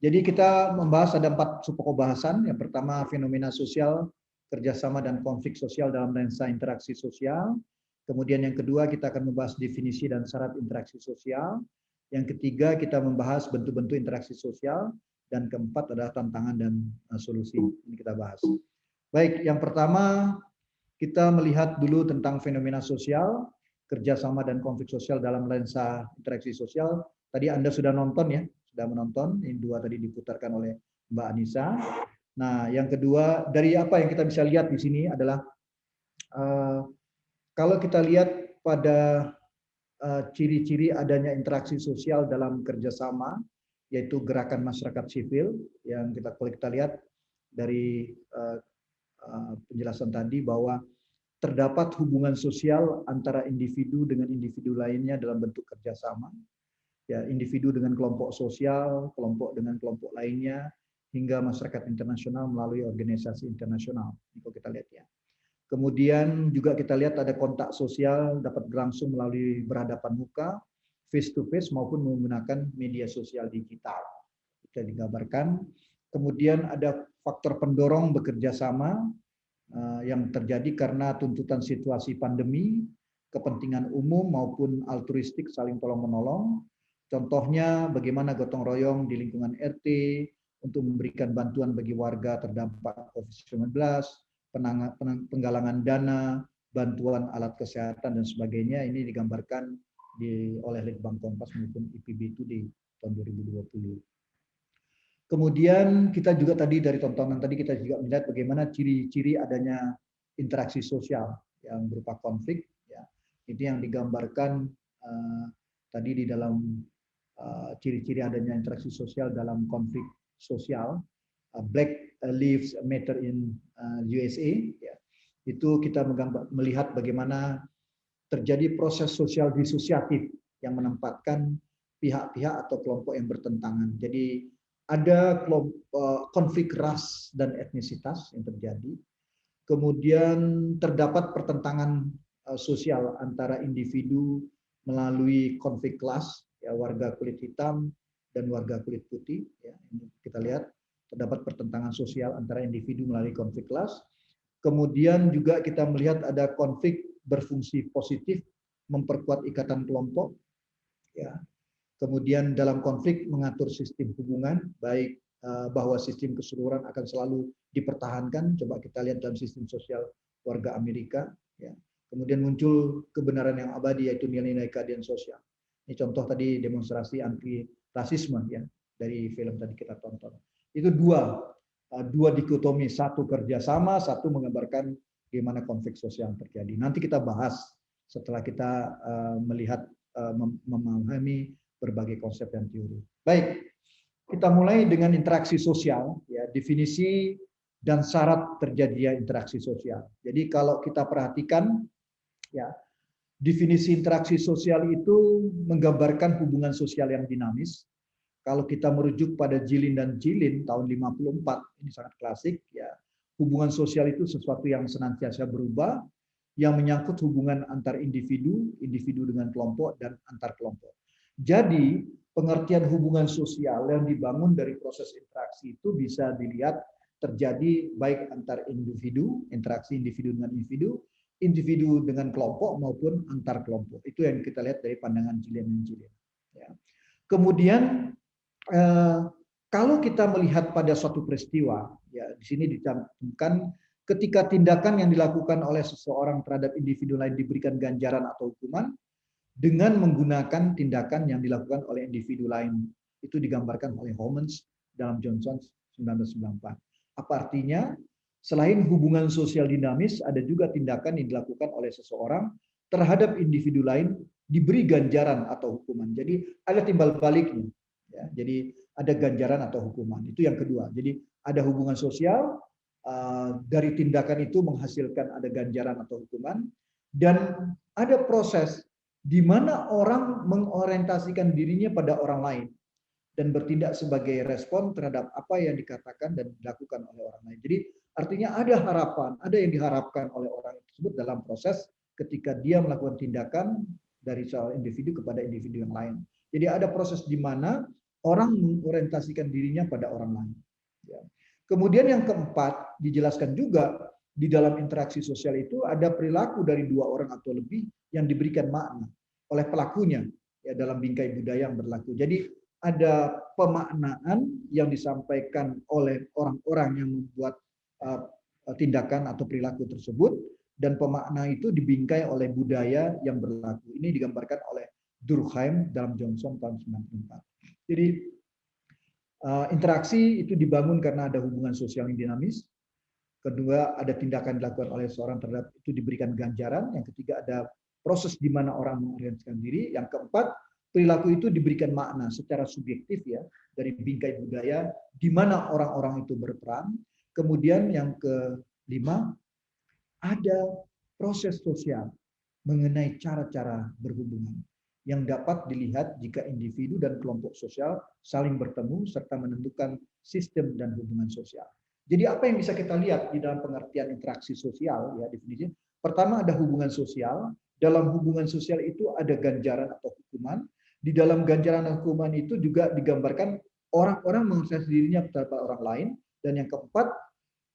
Jadi kita membahas ada 4 subpokok bahasan. Yang pertama fenomena sosial, kerjasama dan konflik sosial dalam lensa interaksi sosial. Kemudian yang kedua kita akan membahas definisi dan syarat interaksi sosial. Yang ketiga kita membahas bentuk-bentuk interaksi sosial. Dan keempat adalah tantangan dan solusi. Ini kita bahas. Baik, yang pertama kita melihat dulu tentang fenomena sosial, kerjasama dan konflik sosial dalam lensa interaksi sosial. Tadi Anda sudah nonton ya, sudah menonton. Ini 2 tadi diputarkan oleh Mbak Anissa. Nah, yang kedua dari apa yang kita bisa lihat di sini adalah kalau kita lihat pada ciri-ciri adanya interaksi sosial dalam kerjasama, yaitu gerakan masyarakat sipil yang kalau kita lihat dari penjelasan tadi bahwa terdapat hubungan sosial antara individu dengan individu lainnya dalam bentuk kerjasama, ya individu dengan kelompok sosial, kelompok dengan kelompok lainnya, hingga masyarakat internasional melalui organisasi internasional. Ini kalau kita lihat ya. Kemudian juga kita lihat ada kontak sosial dapat berlangsung melalui berhadapan muka, face to face maupun menggunakan media sosial digital. Kita digambarkan. Kemudian ada faktor pendorong bekerja sama yang terjadi karena tuntutan situasi pandemi, kepentingan umum maupun altruistik saling tolong-menolong. Contohnya bagaimana gotong royong di lingkungan RT untuk memberikan bantuan bagi warga terdampak COVID-19, penggalangan dana, bantuan alat kesehatan dan sebagainya. Ini digambarkan oleh Litbang Kompas maupun IPB itu di tahun 2020. Kemudian kita juga tadi dari tontonan tadi kita juga melihat bagaimana ciri-ciri adanya interaksi sosial yang berupa konflik. Ya, itu yang digambarkan tadi di dalam ciri-ciri adanya interaksi sosial dalam konflik sosial. Black Lives Matter in USA. Ya, itu kita melihat bagaimana terjadi proses sosial disosiatif yang menempatkan pihak-pihak atau kelompok yang bertentangan. Jadi ada konflik ras dan etnisitas yang terjadi. Kemudian terdapat pertentangan sosial antara individu melalui konflik kelas, ya, warga kulit hitam dan warga kulit putih. Ya, ini kita lihat terdapat pertentangan sosial antara individu melalui konflik kelas. Kemudian juga kita melihat ada konflik berfungsi positif, memperkuat ikatan kelompok. Ya. Kemudian dalam konflik mengatur sistem hubungan, baik bahwa sistem keseluruhan akan selalu dipertahankan. Coba kita lihat dalam sistem sosial warga Amerika. Ya. Kemudian muncul kebenaran yang abadi, yaitu nilai-nilai keadilan sosial. Ini contoh tadi demonstrasi anti rasisme ya dari film tadi kita tonton. Itu dua dikotomi, satu kerjasama, satu menggambarkan bagaimana konflik sosial terjadi. Nanti kita bahas setelah kita melihat memahami berbagai konsep dan teori. Baik, kita mulai dengan interaksi sosial, ya, definisi dan syarat terjadinya interaksi sosial. Jadi kalau kita perhatikan, ya, definisi interaksi sosial itu menggambarkan hubungan sosial yang dinamis. Kalau kita merujuk pada Jilin dan Jilin tahun 54, ini sangat klasik, ya. Hubungan sosial itu sesuatu yang senantiasa berubah, yang menyangkut hubungan antar individu, individu dengan kelompok, dan antar kelompok. Jadi, pengertian hubungan sosial yang dibangun dari proses interaksi itu bisa dilihat terjadi baik antar individu, interaksi individu dengan individu, individu dengan kelompok maupun antar kelompok. Itu yang kita lihat dari pandangan Jilin dan Jilin. Ya. Kemudian kalau kita melihat pada suatu peristiwa, ya di sini dicantumkan ketika tindakan yang dilakukan oleh seseorang terhadap individu lain diberikan ganjaran atau hukuman dengan menggunakan tindakan yang dilakukan oleh individu lain. Itu digambarkan oleh Homans dalam Johnson 1994. Apa artinya? Selain hubungan sosial dinamis, ada juga tindakan yang dilakukan oleh seseorang terhadap individu lain diberi ganjaran atau hukuman. Jadi ada timbal baliknya. Ya, jadi ada ganjaran atau hukuman. Itu yang kedua. Jadi ada hubungan sosial, dari tindakan itu menghasilkan ada ganjaran atau hukuman, dan ada proses di mana orang mengorientasikan dirinya pada orang lain dan bertindak sebagai respon terhadap apa yang dikatakan dan dilakukan oleh orang lain. Jadi artinya ada harapan, ada yang diharapkan oleh orang tersebut dalam proses ketika dia melakukan tindakan dari seorang individu kepada individu yang lain. Jadi ada proses di mana orang mengorientasikan dirinya pada orang lain. Ya. Kemudian yang keempat, dijelaskan juga di dalam interaksi sosial itu ada perilaku dari dua orang atau lebih yang diberikan makna oleh pelakunya ya dalam bingkai budaya yang berlaku. Jadi ada pemaknaan yang disampaikan oleh orang-orang yang membuat tindakan atau perilaku tersebut, dan pemakna itu dibingkai oleh budaya yang berlaku. Ini digambarkan oleh Durkheim dalam Johnson tahun 94. Jadi interaksi itu dibangun karena ada hubungan sosial yang dinamis. Kedua, ada tindakan dilakukan oleh seorang terhadap itu diberikan ganjaran. Yang ketiga, ada proses di mana orang mengorientasikan diri. Yang keempat, perilaku itu diberikan makna secara subjektif ya dari bingkai budaya di mana orang-orang itu berperan. Kemudian yang kelima, ada proses sosial mengenai cara-cara berhubungan yang dapat dilihat jika individu dan kelompok sosial saling bertemu serta menentukan sistem dan hubungan sosial. Jadi apa yang bisa kita lihat di dalam pengertian interaksi sosial ya definisinya? Pertama ada hubungan sosial. Dalam hubungan sosial itu ada ganjaran atau hukuman. Di dalam ganjaran dan hukuman itu juga digambarkan orang-orang mengorganisasi dirinya terhadap orang lain. Dan yang keempat,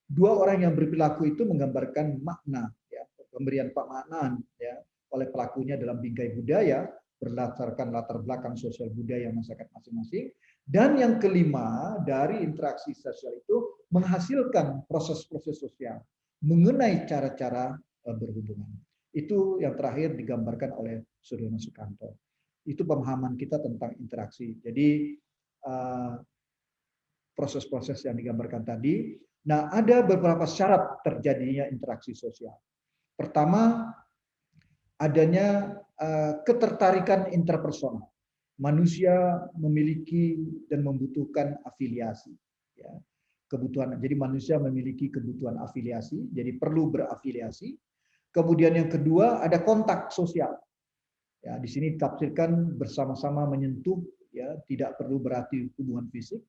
dua orang yang berperilaku itu menggambarkan makna, ya, pemberian pemaknaan ya, oleh pelakunya dalam bingkai budaya berdasarkan latar belakang sosial budaya masyarakat masing-masing. Dan yang kelima, dari interaksi sosial itu menghasilkan proses-proses sosial mengenai cara-cara berhubungan. Itu yang terakhir digambarkan oleh Suryono Sukanto. Itu pemahaman kita tentang interaksi. Jadi proses-proses yang digambarkan tadi. Nah, ada beberapa syarat terjadinya interaksi sosial. Pertama, adanya ketertarikan interpersonal. Manusia memiliki dan membutuhkan afiliasi. Ya. Kebutuhan. Jadi manusia memiliki kebutuhan afiliasi, jadi perlu berafiliasi. Kemudian yang kedua ada kontak sosial. Ya, di sini ditafsirkan bersama-sama menyentuh, ya tidak perlu berarti hubungan fisik.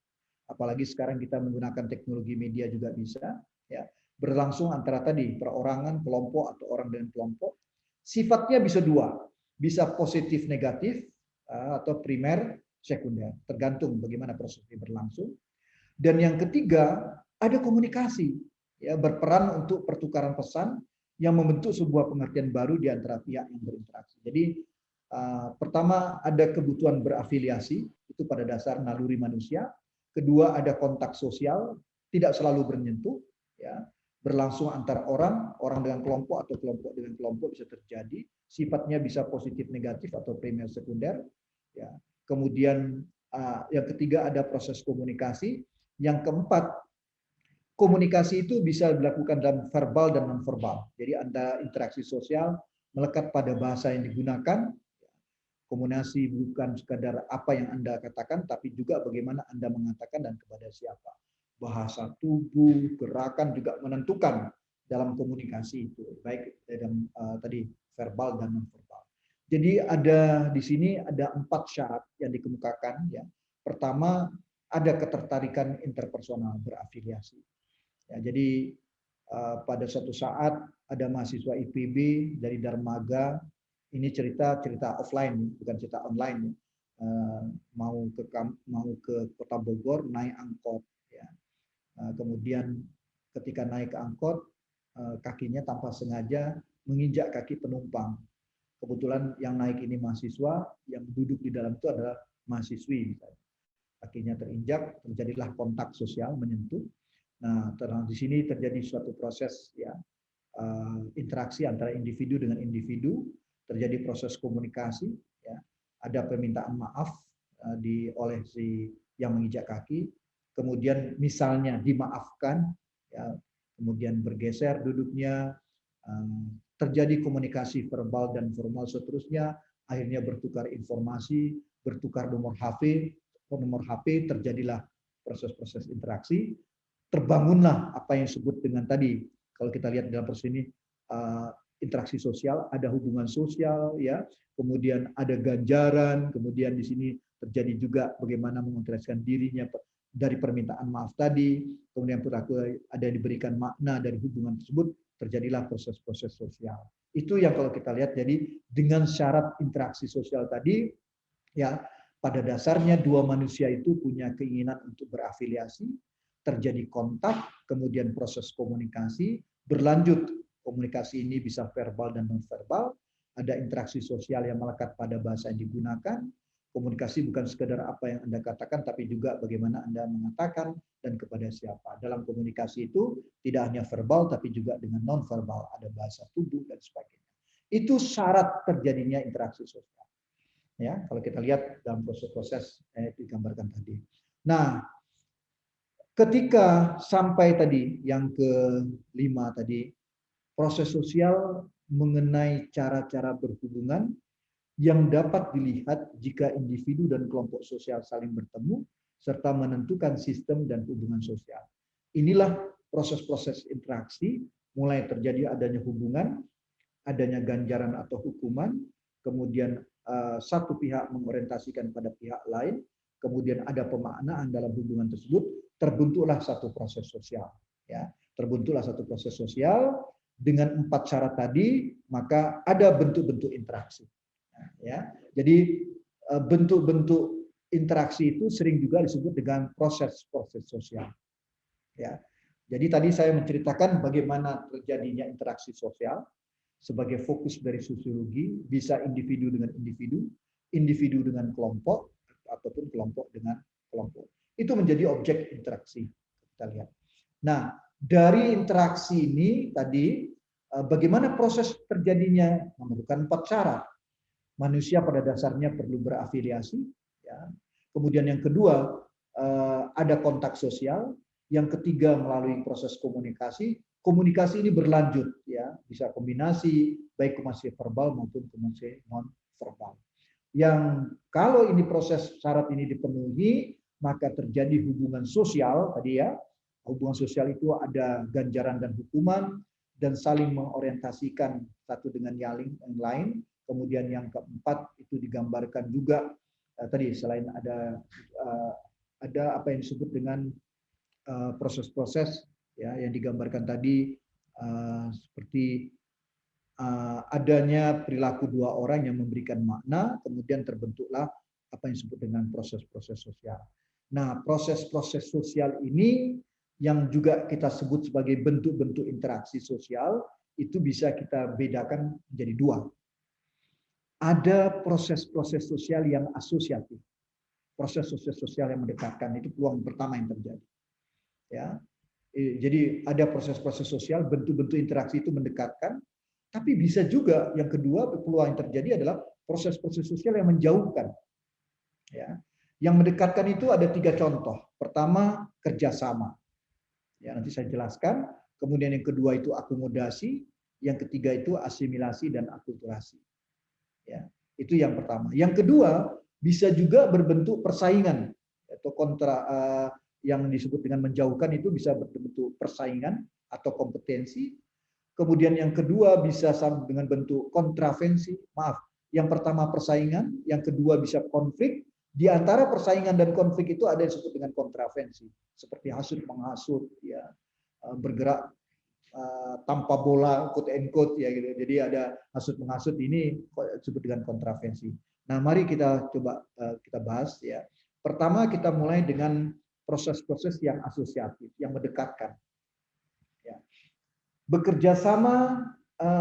Apalagi sekarang kita menggunakan teknologi media juga bisa. Ya, berlangsung antara tadi perorangan, kelompok atau orang dengan kelompok. Sifatnya bisa dua, bisa positif negatif atau primer sekunder, tergantung bagaimana prosesnya berlangsung. Dan yang ketiga ada komunikasi, ya berperan untuk pertukaran pesan yang membentuk sebuah pengertian baru di antara pihak yang berinteraksi. Jadi pertama ada kebutuhan berafiliasi, itu pada dasar naluri manusia. Kedua ada kontak sosial, tidak selalu menyentuh, ya berlangsung antara orang, orang dengan kelompok atau kelompok dengan kelompok bisa terjadi. Sifatnya bisa positif negatif atau primer sekunder. Ya. Kemudian yang ketiga ada proses komunikasi. Yang keempat, komunikasi itu bisa dilakukan dalam verbal dan non verbal. Jadi ada interaksi sosial melekat pada bahasa yang digunakan. Komunikasi bukan sekadar apa yang Anda katakan, tapi juga bagaimana Anda mengatakan dan kepada siapa. Bahasa tubuh, gerakan juga menentukan dalam komunikasi itu, baik dalam tadi verbal dan non verbal. Jadi ada di sini ada 4 syarat yang dikemukakan ya. Pertama ada ketertarikan interpersonal berafiliasi. Ya, jadi pada suatu saat ada mahasiswa IPB dari Darmaga, ini cerita offline, bukan cerita online. Mau ke Kota Bogor naik angkot. Ya. Kemudian ketika naik ke angkot, kakinya tanpa sengaja menginjak kaki penumpang. Kebetulan yang naik ini mahasiswa, yang duduk di dalam itu adalah mahasiswi. Kakinya terinjak, terjadilah kontak sosial menyentuh. Nah, di sini terjadi suatu proses ya interaksi antara individu dengan individu, terjadi proses komunikasi, ya ada permintaan maaf oleh si yang menginjak kaki, kemudian misalnya dimaafkan, ya kemudian bergeser duduknya, terjadi komunikasi verbal dan formal seterusnya, akhirnya bertukar informasi, bertukar nomor HP, terjadilah proses-proses interaksi, terbangunlah apa yang disebut dengan tadi, kalau kita lihat dalam proses ini, interaksi sosial, ada hubungan sosial, ya, kemudian ada ganjaran, kemudian di sini terjadi juga bagaimana mengintegrasikan dirinya dari permintaan maaf tadi, kemudian perilaku ada diberikan makna dari hubungan tersebut, terjadilah proses-proses sosial. Itu yang kalau kita lihat, jadi dengan syarat interaksi sosial tadi, ya pada dasarnya dua manusia itu punya keinginan untuk berafiliasi, terjadi kontak, kemudian proses komunikasi, berlanjut. Komunikasi ini bisa verbal dan non-verbal, ada interaksi sosial yang melekat pada bahasa yang digunakan. Komunikasi bukan sekedar apa yang Anda katakan, tapi juga bagaimana Anda mengatakan dan kepada siapa. Dalam komunikasi itu tidak hanya verbal, tapi juga dengan non-verbal, ada bahasa tubuh dan sebagainya. Itu syarat terjadinya interaksi sosial. Ya, kalau kita lihat dalam proses-proses yang digambarkan tadi. Nah, ketika sampai tadi yang kelima tadi, proses sosial mengenai cara-cara berhubungan yang dapat dilihat jika individu dan kelompok sosial saling bertemu serta menentukan sistem dan hubungan sosial. Inilah proses-proses interaksi, mulai terjadi adanya hubungan, adanya ganjaran atau hukuman, kemudian satu pihak mengorientasikan pada pihak lain, kemudian ada pemaknaan dalam hubungan tersebut, terbentuklah satu proses sosial. Ya, terbentuklah satu proses sosial dengan 4 syarat tadi, maka ada bentuk-bentuk interaksi. Ya, jadi bentuk-bentuk interaksi itu sering juga disebut dengan proses-proses sosial. Ya, jadi tadi saya menceritakan bagaimana terjadinya interaksi sosial sebagai fokus dari sosiologi, bisa individu dengan individu, individu dengan kelompok, ataupun kelompok dengan kelompok. Itu menjadi objek interaksi. Kita lihat. Nah, dari interaksi ini tadi, bagaimana proses terjadinya? Memerlukan 4 syarat. Manusia pada dasarnya perlu berafiliasi. Ya. Kemudian yang kedua, ada kontak sosial. Yang ketiga, melalui proses komunikasi. Komunikasi ini berlanjut, ya, bisa kombinasi baik komunikasi verbal maupun komunikasi non verbal. Yang kalau ini proses syarat ini dipenuhi, maka terjadi hubungan sosial tadi ya. Hubungan sosial itu ada ganjaran dan hukuman dan saling mengorientasikan satu dengan yang lain. Kemudian yang keempat itu digambarkan juga tadi selain ada apa yang disebut dengan proses-proses ya yang digambarkan tadi seperti adanya perilaku dua orang yang memberikan makna, kemudian terbentuklah apa yang disebut dengan proses-proses sosial. Nah, proses-proses sosial ini yang juga kita sebut sebagai bentuk-bentuk interaksi sosial itu bisa kita bedakan menjadi 2. Ada proses-proses sosial yang asosiatif. Proses-proses sosial yang mendekatkan itu peluang pertama yang terjadi. Ya. Jadi ada proses-proses sosial, bentuk-bentuk interaksi itu mendekatkan, tapi bisa juga yang kedua peluang yang terjadi adalah proses-proses sosial yang menjauhkan. Ya. Yang mendekatkan itu ada 3 contoh. Pertama, kerjasama. Ya, nanti saya jelaskan. Kemudian yang kedua itu akomodasi, yang ketiga itu asimilasi dan akulturasi. Ya, itu yang pertama. Yang kedua, bisa juga berbentuk persaingan atau kontra yang disebut dengan menjauhkan itu bisa berbentuk persaingan atau kompetensi. Kemudian yang kedua bisa dengan bentuk kontravensi. Maaf, yang pertama persaingan, yang kedua bisa konflik. Di antara persaingan dan konflik itu ada yang disebut dengan kontravensi, seperti hasut menghasut, ya, bergerak tanpa bola, quote and quote, ya gitu. Jadi ada hasut menghasut ini disebut dengan kontravensi. Nah, mari kita coba kita bahas ya. Pertama kita mulai dengan proses-proses yang asosiatif, yang mendekatkan. Ya. Bekerja sama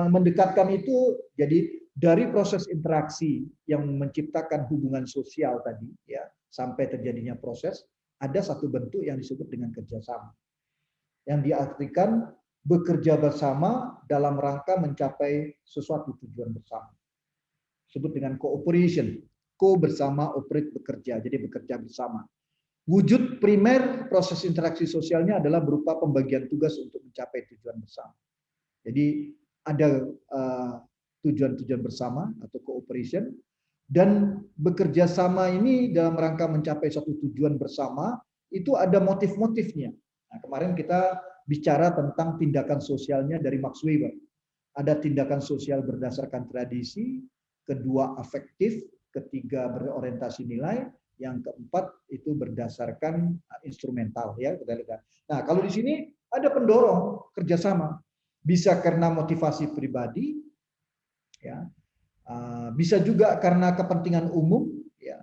mendekatkan itu jadi dari proses interaksi yang menciptakan hubungan sosial tadi, ya, sampai terjadinya proses, ada satu bentuk yang disebut dengan kerjasama, yang diartikan bekerja bersama dalam rangka mencapai sesuatu tujuan bersama. Disebut dengan cooperation, co bersama, operate bekerja, jadi bekerja bersama. Wujud primer proses interaksi sosialnya adalah berupa pembagian tugas untuk mencapai tujuan bersama. Jadi ada tujuan-tujuan bersama atau cooperation, dan bekerja sama ini dalam rangka mencapai suatu tujuan bersama itu ada motif-motifnya. Nah, kemarin kita bicara tentang tindakan sosialnya dari Max Weber. Ada tindakan sosial berdasarkan tradisi, kedua afektif, ketiga berorientasi nilai, yang keempat itu berdasarkan instrumental, ya. Nah, kalau di sini ada pendorong kerjasama, bisa karena motivasi pribadi, ya, bisa juga karena kepentingan umum, ya,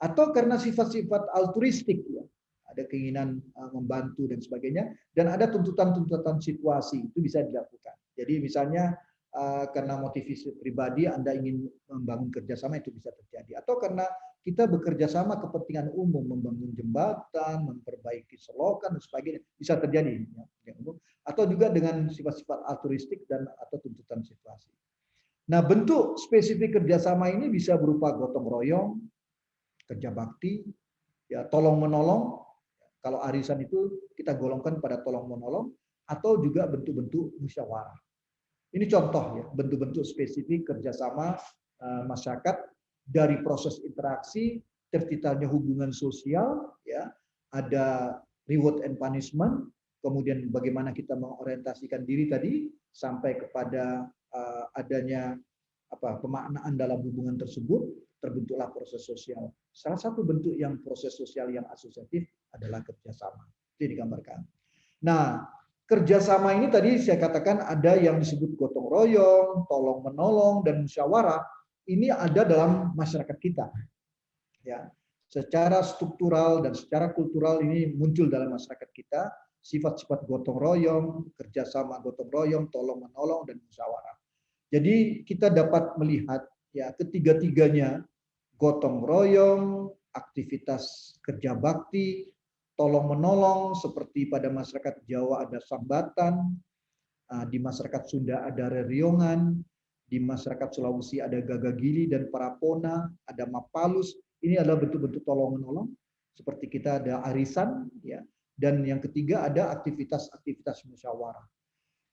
atau karena sifat-sifat altruistik, ya, ada keinginan membantu dan sebagainya, dan ada tuntutan-tuntutan situasi, itu bisa dilakukan. Jadi misalnya karena motivasi pribadi Anda ingin membangun kerjasama, itu bisa terjadi, atau karena kita bekerja sama kepentingan umum, membangun jembatan, memperbaiki selokan dan sebagainya, bisa terjadi, ya, atau juga dengan sifat-sifat altruistik dan atau tuntutan situasi. Nah, bentuk spesifik kerjasama ini bisa berupa gotong royong, kerja bakti, ya, tolong menolong. Kalau arisan itu kita golongkan pada tolong menolong, atau juga bentuk-bentuk musyawarah. Ini contoh, ya, bentuk-bentuk spesifik kerjasama masyarakat dari proses interaksi, terciptanya hubungan sosial, ya, ada reward and punishment, kemudian bagaimana kita mengorientasikan diri tadi sampai kepada adanya pemaknaan dalam hubungan tersebut, terbentuklah proses sosial. Salah satu bentuk yang proses sosial yang asosiatif adalah kerjasama. Itu digambarkan. Nah, kerjasama ini tadi saya katakan ada yang disebut gotong royong, tolong menolong, dan musyawarah. Ini ada dalam masyarakat kita. Ya, secara struktural dan secara kultural ini muncul dalam masyarakat kita sifat-sifat gotong royong, kerjasama gotong royong, tolong menolong, dan musyawarah. Jadi kita dapat melihat, ya, ketiga-tiganya, gotong royong, aktivitas kerja bakti, tolong menolong, seperti pada masyarakat Jawa ada sambatan, di masyarakat Sunda ada reriongan, di masyarakat Sulawesi ada gagagili dan parapona, ada mapalus. Ini adalah bentuk-bentuk tolong menolong. Seperti kita ada arisan, ya. Dan yang ketiga ada aktivitas-aktivitas musyawarah.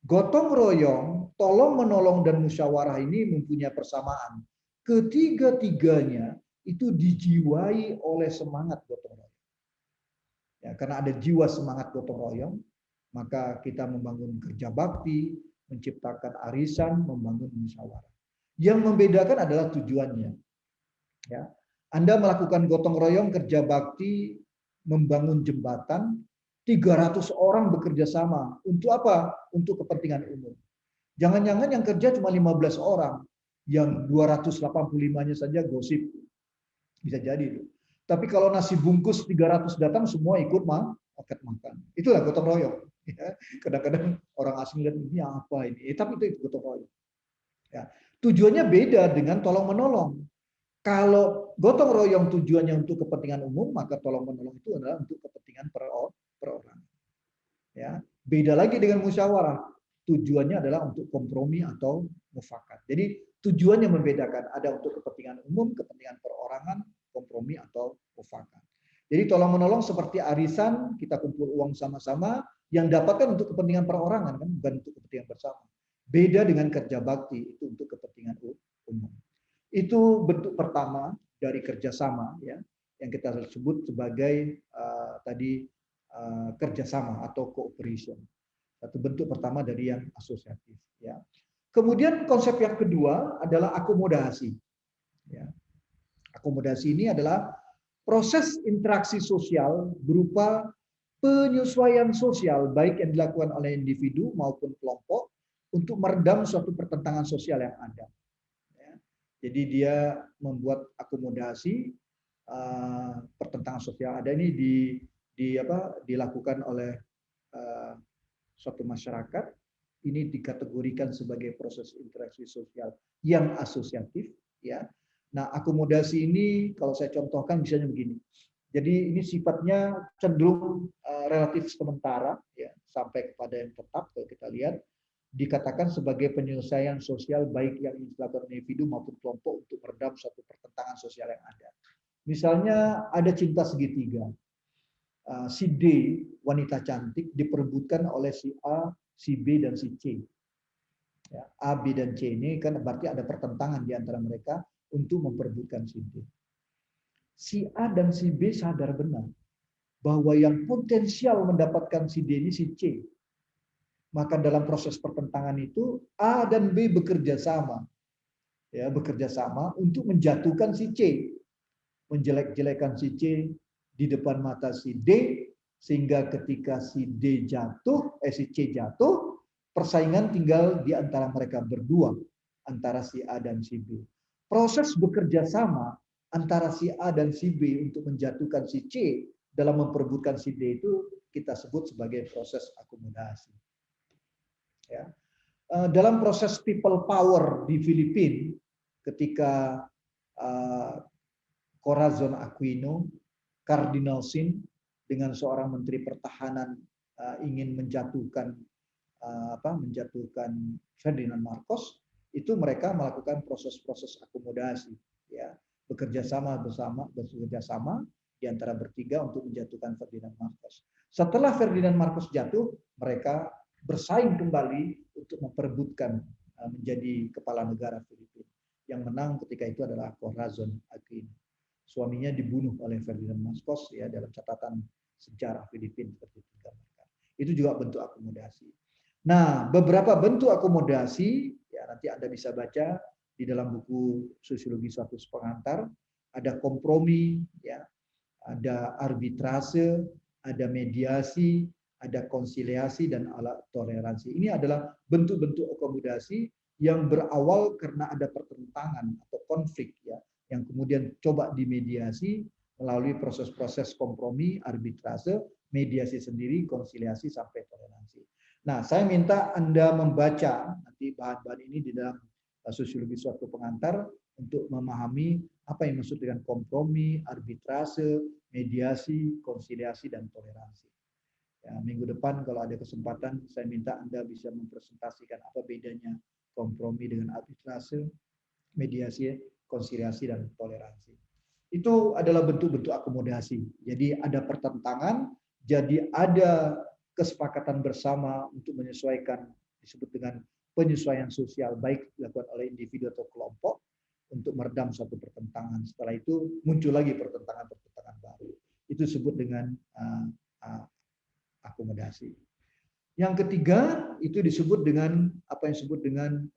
Gotong royong, tolong menolong, dan musyawarah ini mempunyai persamaan. Ketiga-tiganya itu dijiwai oleh semangat gotong royong. Ya, karena ada jiwa semangat gotong royong, maka kita membangun kerja bakti, menciptakan arisan, membangun musyawarah. Yang membedakan adalah tujuannya. Ya, Anda melakukan gotong royong, kerja bakti, membangun jembatan, 300 orang bekerja sama. Untuk apa? Untuk kepentingan umum. Jangan-jangan yang kerja cuma 15 orang, yang 285-nya saja gosip. Bisa jadi itu. Tapi kalau nasi bungkus 300 datang, semua ikut paket makan. Itulah gotong royong. Kadang-kadang orang asing lihat ini apa ini. Tapi itu gotong royong. Ya. Tujuannya beda dengan tolong menolong. Kalau gotong royong tujuannya untuk kepentingan umum, maka tolong menolong itu adalah untuk kepentingan perorangan. Ya, beda lagi dengan musyawarah. Tujuannya adalah untuk kompromi atau mufakat. Jadi tujuannya membedakan, ada untuk kepentingan umum, kepentingan perorangan, kompromi atau mufakat. Jadi tolong menolong seperti arisan, kita kumpul uang sama-sama, yang dapatkan untuk kepentingan perorangan, kan, bukan untuk kepentingan bersama. Beda dengan kerja bakti, itu untuk kepentingan umum. Itu bentuk pertama dari kerjasama, ya, yang kita sebut sebagai tadi kerjasama atau cooperation. Satu bentuk pertama dari yang asosiatif. Ya. Kemudian konsep yang kedua adalah akomodasi. Ya. Akomodasi ini adalah proses interaksi sosial berupa penyesuaian sosial baik yang dilakukan oleh individu maupun kelompok untuk meredam suatu pertentangan sosial yang ada. Ya. Jadi dia membuat akomodasi pertentangan sosial ada ini dilakukan oleh suatu masyarakat, ini dikategorikan sebagai proses interaksi sosial yang asosiatif, ya. Nah, akomodasi ini kalau saya contohkan misalnya begini. Jadi ini sifatnya cenderung relatif sementara, ya, sampai kepada yang tetap. Kalau kita lihat dikatakan sebagai penyelesaian sosial baik yang dilakukan individu maupun kelompok untuk meredam suatu pertentangan sosial yang ada. Misalnya ada cinta segitiga. Si D, wanita cantik, diperebutkan oleh si A, si B, dan si C. Ya, A, B, dan C ini kan berarti ada pertentangan di antara mereka untuk memperebutkan si D. Si A dan si B sadar benar bahwa yang potensial mendapatkan si D ini si C. Maka dalam proses pertentangan itu A dan B bekerja sama. Ya, bekerja sama untuk menjatuhkan si C. Menjelek-jelekan si C di depan mata si D, sehingga ketika si D jatuh, si C jatuh, persaingan tinggal di antara mereka berdua, antara si A dan si B. Proses bekerja sama antara si A dan si B untuk menjatuhkan si C dalam memperebutkan si D itu kita sebut sebagai proses akomodasi. Ya. Dalam proses people power di Filipina, ketika Corazon Aquino, Cardinal Sin dengan seorang menteri pertahanan ingin menjatuhkan Ferdinand Marcos, itu mereka melakukan proses-proses akomodasi, ya, bekerja sama di antara bertiga untuk menjatuhkan Ferdinand Marcos. Setelah Ferdinand Marcos jatuh, mereka bersaing kembali untuk memperebutkan menjadi kepala negara Filipina. Yang menang ketika itu adalah Corazon Aquino. Suaminya dibunuh oleh Ferdinand Marcos, ya, dalam catatan sejarah Filipina seperti itu digambarkan. Itu juga bentuk akomodasi. Nah, beberapa bentuk akomodasi, ya, nanti Anda bisa baca di dalam buku Sosiologi Suatu Pengantar. Ada kompromi, ya, ada arbitrase, ada mediasi, ada konsiliasi, dan alat toleransi. Ini adalah bentuk-bentuk akomodasi yang berawal karena ada pertentangan atau konflik, ya, yang kemudian coba dimediasi melalui proses-proses kompromi, arbitrase, mediasi sendiri, konsiliasi, sampai toleransi. Nah, saya minta Anda membaca nanti bahan-bahan ini di dalam Sosiologi Suatu Pengantar untuk memahami apa yang maksud dengan kompromi, arbitrase, mediasi, konsiliasi, dan toleransi. Ya, minggu depan kalau ada kesempatan, saya minta Anda bisa mempresentasikan apa bedanya kompromi dengan arbitrase, mediasi, konsiliasi, dan toleransi. Itu adalah bentuk-bentuk akomodasi. Jadi ada pertentangan, jadi ada kesepakatan bersama untuk menyesuaikan, disebut dengan penyesuaian sosial, baik dilakukan oleh individu atau kelompok untuk meredam suatu pertentangan. Setelah itu muncul lagi pertentangan-pertentangan baru. Itu disebut dengan akomodasi. Yang ketiga itu disebut dengan apa yang disebut dengan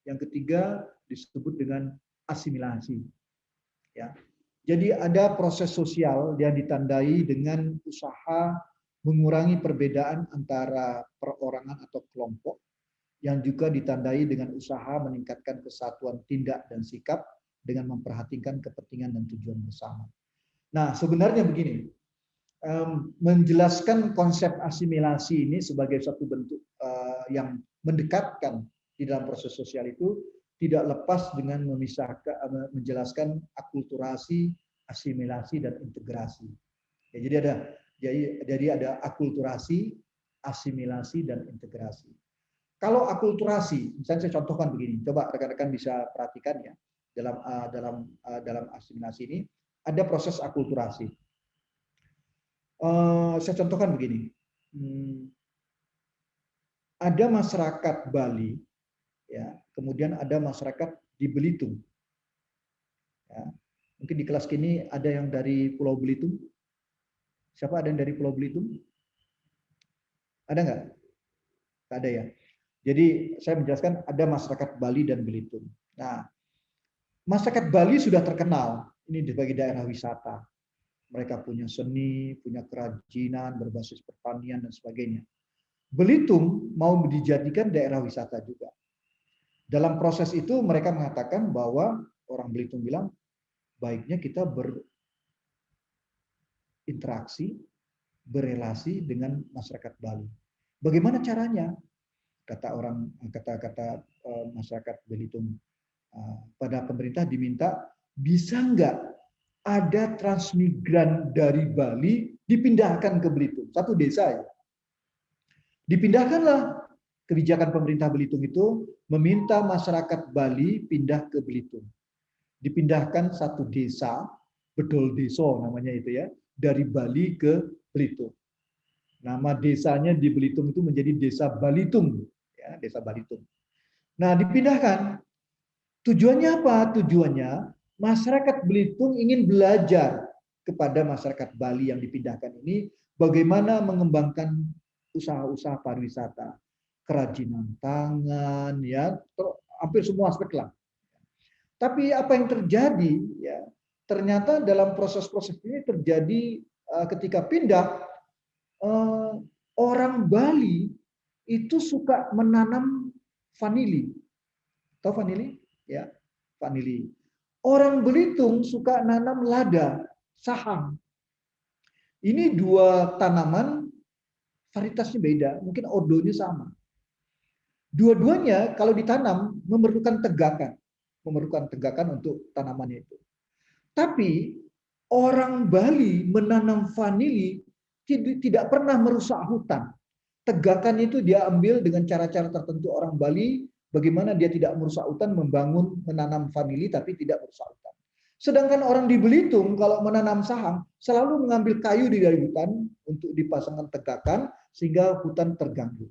Yang ketiga disebut dengan asimilasi. Ya. Jadi ada proses sosial yang ditandai dengan usaha mengurangi perbedaan antara perorangan atau kelompok, yang juga ditandai dengan usaha meningkatkan kesatuan tindak dan sikap dengan memperhatikan kepentingan dan tujuan bersama. Nah, sebenarnya begini, menjelaskan konsep asimilasi ini sebagai satu bentuk yang mendekatkan di dalam proses sosial itu tidak lepas dengan menjelaskan akulturasi, asimilasi, dan integrasi. Ya, jadi ada akulturasi, asimilasi, dan integrasi. Kalau akulturasi, misalnya saya contohkan begini, coba rekan-rekan bisa perhatikan ya, dalam asimilasi ini ada proses akulturasi. Saya contohkan begini, ada masyarakat Bali, ya, kemudian ada masyarakat di Belitung. Ya. Mungkin di kelas ini ada yang dari Pulau Belitung. Siapa ada yang dari Pulau Belitung? Ada nggak? Nggak ada ya. Jadi saya menjelaskan ada masyarakat Bali dan Belitung. Nah, masyarakat Bali sudah terkenal ini sebagai daerah wisata. Mereka punya seni, punya kerajinan berbasis pertanian dan sebagainya. Belitung mau dijadikan daerah wisata juga. Dalam proses itu mereka mengatakan bahwa orang Belitung bilang baiknya kita berinteraksi, berelasi dengan masyarakat Bali. Bagaimana caranya? Kata masyarakat Belitung pada pemerintah diminta, bisa nggak ada transmigran dari Bali dipindahkan ke Belitung, satu desa ya. Dipindahkanlah. Kebijakan pemerintah Belitung itu meminta masyarakat Bali pindah ke Belitung. Dipindahkan satu desa, Bedol Deso namanya itu ya, dari Bali ke Belitung. Nama desanya di Belitung itu menjadi Desa Balitung, ya, Desa Balitung. Nah, dipindahkan. Tujuannya apa? Tujuannya masyarakat Belitung ingin belajar kepada masyarakat Bali yang dipindahkan ini bagaimana mengembangkan usaha-usaha pariwisata, kerajinan tangan, ya, hampir semua aspek lah. Tapi apa yang terjadi? Ya, ternyata dalam proses-proses ini terjadi ketika pindah, orang Bali itu suka menanam vanili. Tahu vanili? Ya, vanili. Orang Belitung suka nanam lada, sahang. Ini dua tanaman varietasnya beda, mungkin ordonya sama. Dua-duanya kalau ditanam memerlukan tegakan untuk tanamannya itu. Tapi orang Bali menanam vanili tidak pernah merusak hutan. Tegakan itu dia ambil dengan cara-cara tertentu orang Bali, bagaimana dia tidak merusak hutan, menanam vanili tapi tidak merusak hutan. Sedangkan orang di Belitung kalau menanam sahang selalu mengambil kayu dari hutan untuk dipasangkan tegakan sehingga hutan terganggu.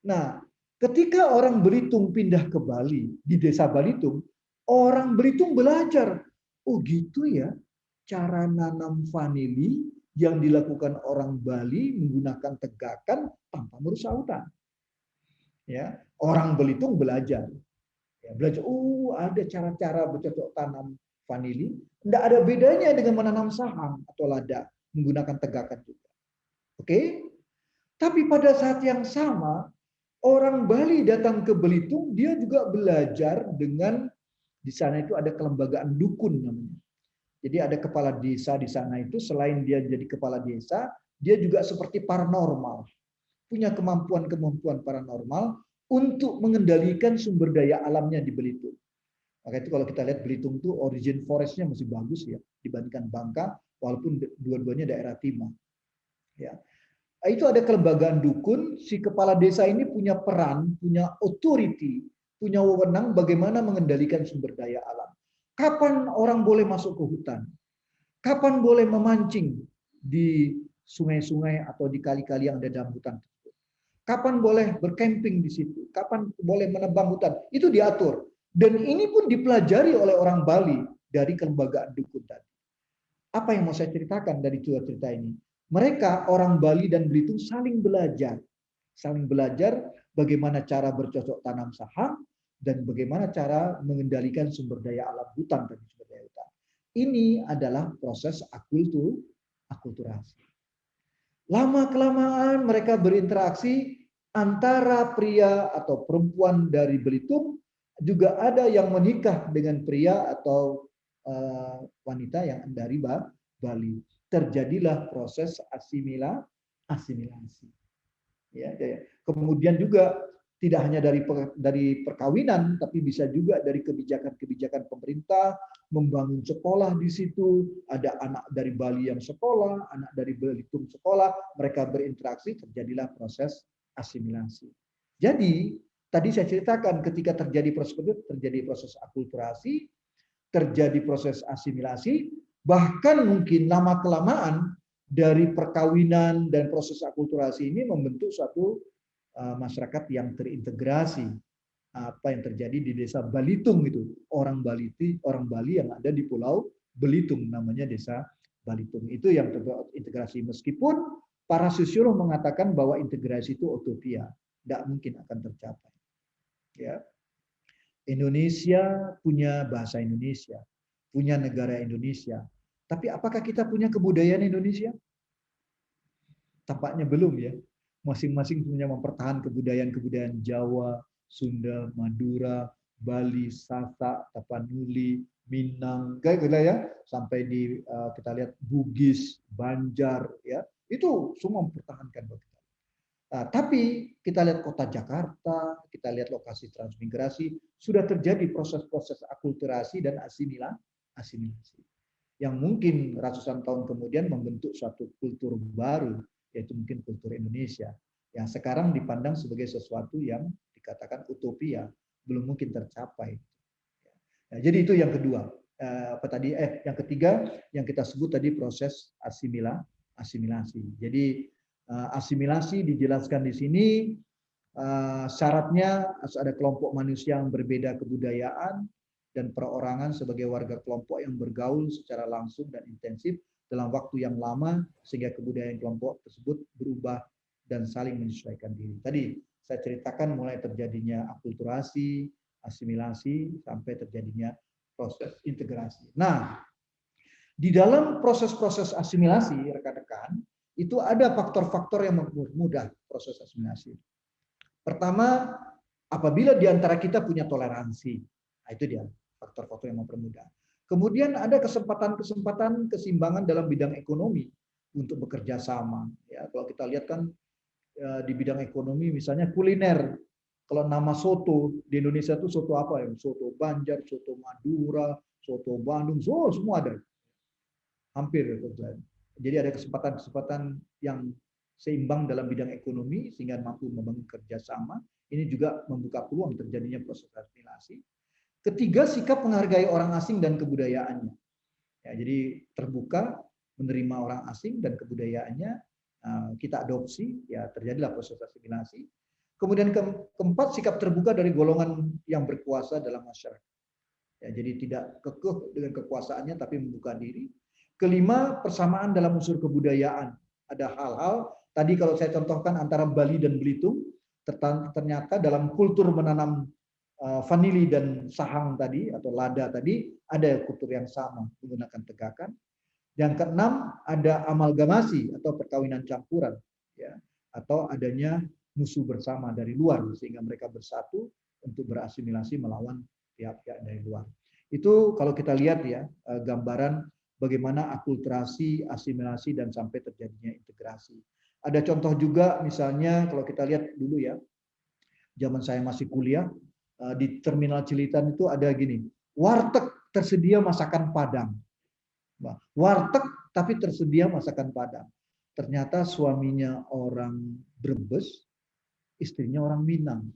Nah, ketika orang Belitung pindah ke Bali, di desa Balitung, orang Belitung belajar, oh gitu ya, cara nanam vanili yang dilakukan orang Bali menggunakan tegakan tanpa merusak hutan. Ya, orang Belitung belajar. Ya, belajar, ada cara-cara bercocok tanam vanili, tidak ada bedanya dengan menanam sahang atau lada menggunakan tegakan juga. Oke? Tapi pada saat yang sama, orang Bali datang ke Belitung, dia juga belajar dengan di sana itu ada kelembagaan dukun namanya. Jadi ada kepala desa di sana itu, selain dia jadi kepala desa, dia juga seperti paranormal. Punya kemampuan-kemampuan paranormal untuk mengendalikan sumber daya alamnya di Belitung. Maka itu kalau kita lihat Belitung itu origin forestnya masih bagus ya dibandingkan Bangka, walaupun dua-duanya daerah timah. Ya. Itu ada kelembagaan dukun, si kepala desa ini punya peran, punya authority, punya wewenang bagaimana mengendalikan sumber daya alam. Kapan orang boleh masuk ke hutan? Kapan boleh memancing di sungai-sungai atau di kali-kali yang ada dalam hutan? Kapan boleh bercamping di situ? Kapan boleh menebang hutan? Itu diatur. Dan ini pun dipelajari oleh orang Bali dari kelembagaan dukun tadi. Apa yang mau saya ceritakan dari cerita ini? Mereka, orang Bali dan Belitung saling belajar. Saling belajar bagaimana cara bercocok tanam saham dan bagaimana cara mengendalikan sumber daya alam hutan dan sumber daya hutan. Ini adalah proses akulturasi. Lama-kelamaan mereka berinteraksi antara pria atau perempuan dari Belitung, juga ada yang menikah dengan pria atau wanita yang dari Bali. Terjadilah proses asimilasi. Ya, kemudian juga tidak hanya dari perkawinan, tapi bisa juga dari kebijakan-kebijakan pemerintah, membangun sekolah di situ, ada anak dari Bali yang sekolah, anak dari Belitung sekolah, mereka berinteraksi, terjadilah proses asimilasi. Jadi, tadi saya ceritakan ketika terjadi proses akulturasi, terjadi proses asimilasi, bahkan mungkin lama-kelamaan dari perkawinan dan proses akulturasi ini membentuk suatu masyarakat yang terintegrasi. Apa yang terjadi di desa Balitung itu, orang Bali yang ada di Pulau Belitung, namanya desa Balitung. Itu yang terintegrasi, meskipun para sosiolog mengatakan bahwa integrasi itu utopia, tidak mungkin akan tercapai. Ya. Indonesia punya bahasa Indonesia, punya negara Indonesia. Tapi apakah kita punya kebudayaan Indonesia? Tampaknya belum ya. Masing-masing punya mempertahankan kebudayaan Jawa, Sunda, Madura, Bali, Sasak, Tapanuli, Minang, kayak gitu ya. Sampai di kita lihat Bugis, Banjar, ya. Itu semua mempertahankan kita. Nah, tapi kita lihat kota Jakarta, kita lihat lokasi transmigrasi, sudah terjadi proses-proses akulturasi dan asimilasi. Yang mungkin ratusan tahun kemudian membentuk suatu kultur baru, yaitu mungkin kultur Indonesia, yang sekarang dipandang sebagai sesuatu yang dikatakan utopia, belum mungkin tercapai. Nah, jadi itu yang kedua. Yang ketiga yang kita sebut tadi proses asimilasi. Jadi asimilasi dijelaskan di sini syaratnya harus ada kelompok manusia yang berbeda kebudayaan dan perorangan sebagai warga kelompok yang bergaul secara langsung dan intensif dalam waktu yang lama sehingga kebudayaan kelompok tersebut berubah dan saling menyesuaikan diri. Tadi saya ceritakan mulai terjadinya akulturasi, asimilasi sampai terjadinya proses integrasi. Nah, di dalam proses-proses asimilasi rekan-rekan itu ada faktor-faktor yang mempermudah proses asimilasi. Pertama, apabila di antara kita punya toleransi. Nah, itu dia. faktor-faktor yang mempermudah. Kemudian ada kesempatan-kesempatan keseimbangan dalam bidang ekonomi untuk bekerja sama. Ya, kalau kita lihat kan di bidang ekonomi misalnya kuliner. Kalau nama soto di Indonesia itu soto apa ya? Soto Banjar, soto Madura, soto Bandung, semua ada. Hampir. Jadi ada kesempatan-kesempatan yang seimbang dalam bidang ekonomi sehingga mampu membangun kerjasama. Ini juga membuka peluang terjadinya proses asimilasi. Ketiga, sikap menghargai orang asing dan kebudayaannya. Ya, jadi terbuka menerima orang asing dan kebudayaannya kita adopsi, ya terjadilah proses asimilasi. Kemudian keempat, sikap terbuka dari golongan yang berkuasa dalam masyarakat. Ya, jadi tidak kekeh dengan kekuasaannya, tapi membuka diri. Kelima, persamaan dalam unsur kebudayaan. Ada hal-hal, tadi kalau saya contohkan antara Bali dan Belitung, ternyata dalam kultur menanam vanili dan sahang tadi, atau lada tadi, ada kultur yang sama, menggunakan tegakan. Yang keenam, ada amalgamasi atau perkawinan campuran, ya, atau adanya musuh bersama dari luar sehingga mereka bersatu untuk berasimilasi melawan pihak-pihak dari luar. Itu kalau kita lihat ya gambaran bagaimana akulturasi, asimilasi dan sampai terjadinya integrasi. Ada contoh juga misalnya kalau kita lihat dulu ya, zaman saya masih kuliah di Terminal Cilitan itu ada gini, warteg tersedia masakan Padang. Warteg tapi tersedia masakan Padang. Ternyata suaminya orang Brebes, istrinya orang Minang.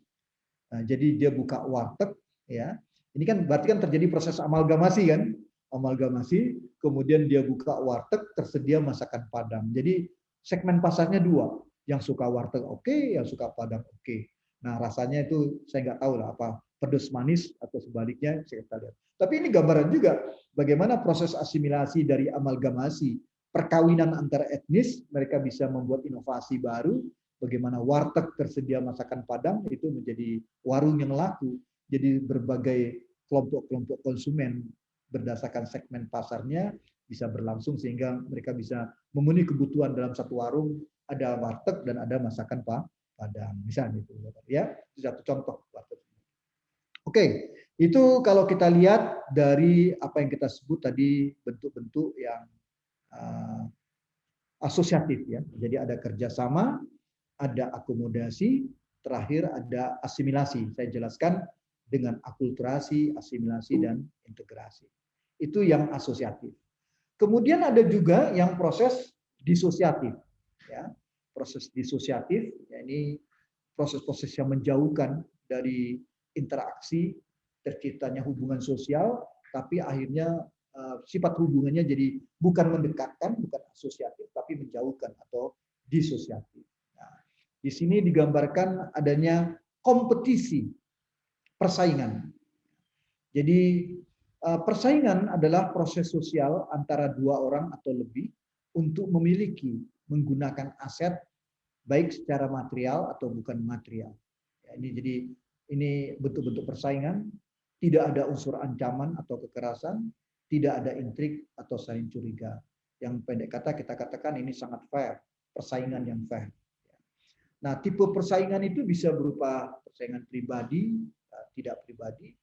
Nah, jadi dia buka warteg, ya. Ini kan berarti kan terjadi proses amalgamasi kan? Amalgamasi, kemudian dia buka warteg, tersedia masakan Padang. Jadi segmen pasarnya dua, yang suka warteg oke, yang suka Padang oke. Nah, rasanya itu saya nggak tahu lah apa pedas manis atau sebaliknya, saya kita lihat. Tapi ini gambaran juga bagaimana proses asimilasi dari amalgamasi, perkawinan antar etnis, mereka bisa membuat inovasi baru, bagaimana warteg tersedia masakan Padang itu menjadi warung yang laku, jadi berbagai kelompok-kelompok konsumen berdasarkan segmen pasarnya bisa berlangsung sehingga mereka bisa memenuhi kebutuhan dalam satu warung, ada warteg dan ada masakan Padang, misalnya itu ya, itu satu contoh. Oke, itu kalau kita lihat dari apa yang kita sebut tadi bentuk-bentuk yang asosiatif ya. Jadi ada kerjasama, ada akomodasi, terakhir ada asimilasi. Saya jelaskan dengan akulturasi, asimilasi, dan integrasi. Itu yang asosiatif. Kemudian ada juga yang proses disosiatif. Ya. Proses disosiatif, ya ini proses-proses yang menjauhkan dari interaksi, terciptanya hubungan sosial, tapi akhirnya sifat hubungannya jadi bukan mendekatkan, bukan asosiatif, tapi menjauhkan atau disosiatif. Nah, di sini digambarkan adanya kompetisi, persaingan. Jadi persaingan adalah proses sosial antara dua orang atau lebih untuk memiliki, menggunakan aset baik secara material atau bukan material. Ya, ini bentuk-bentuk persaingan, tidak ada unsur ancaman atau kekerasan, tidak ada intrik atau saling curiga. Yang pendek kata kita katakan ini sangat fair, persaingan yang fair. Nah, tipe persaingan itu bisa berupa persaingan pribadi, tidak pribadi,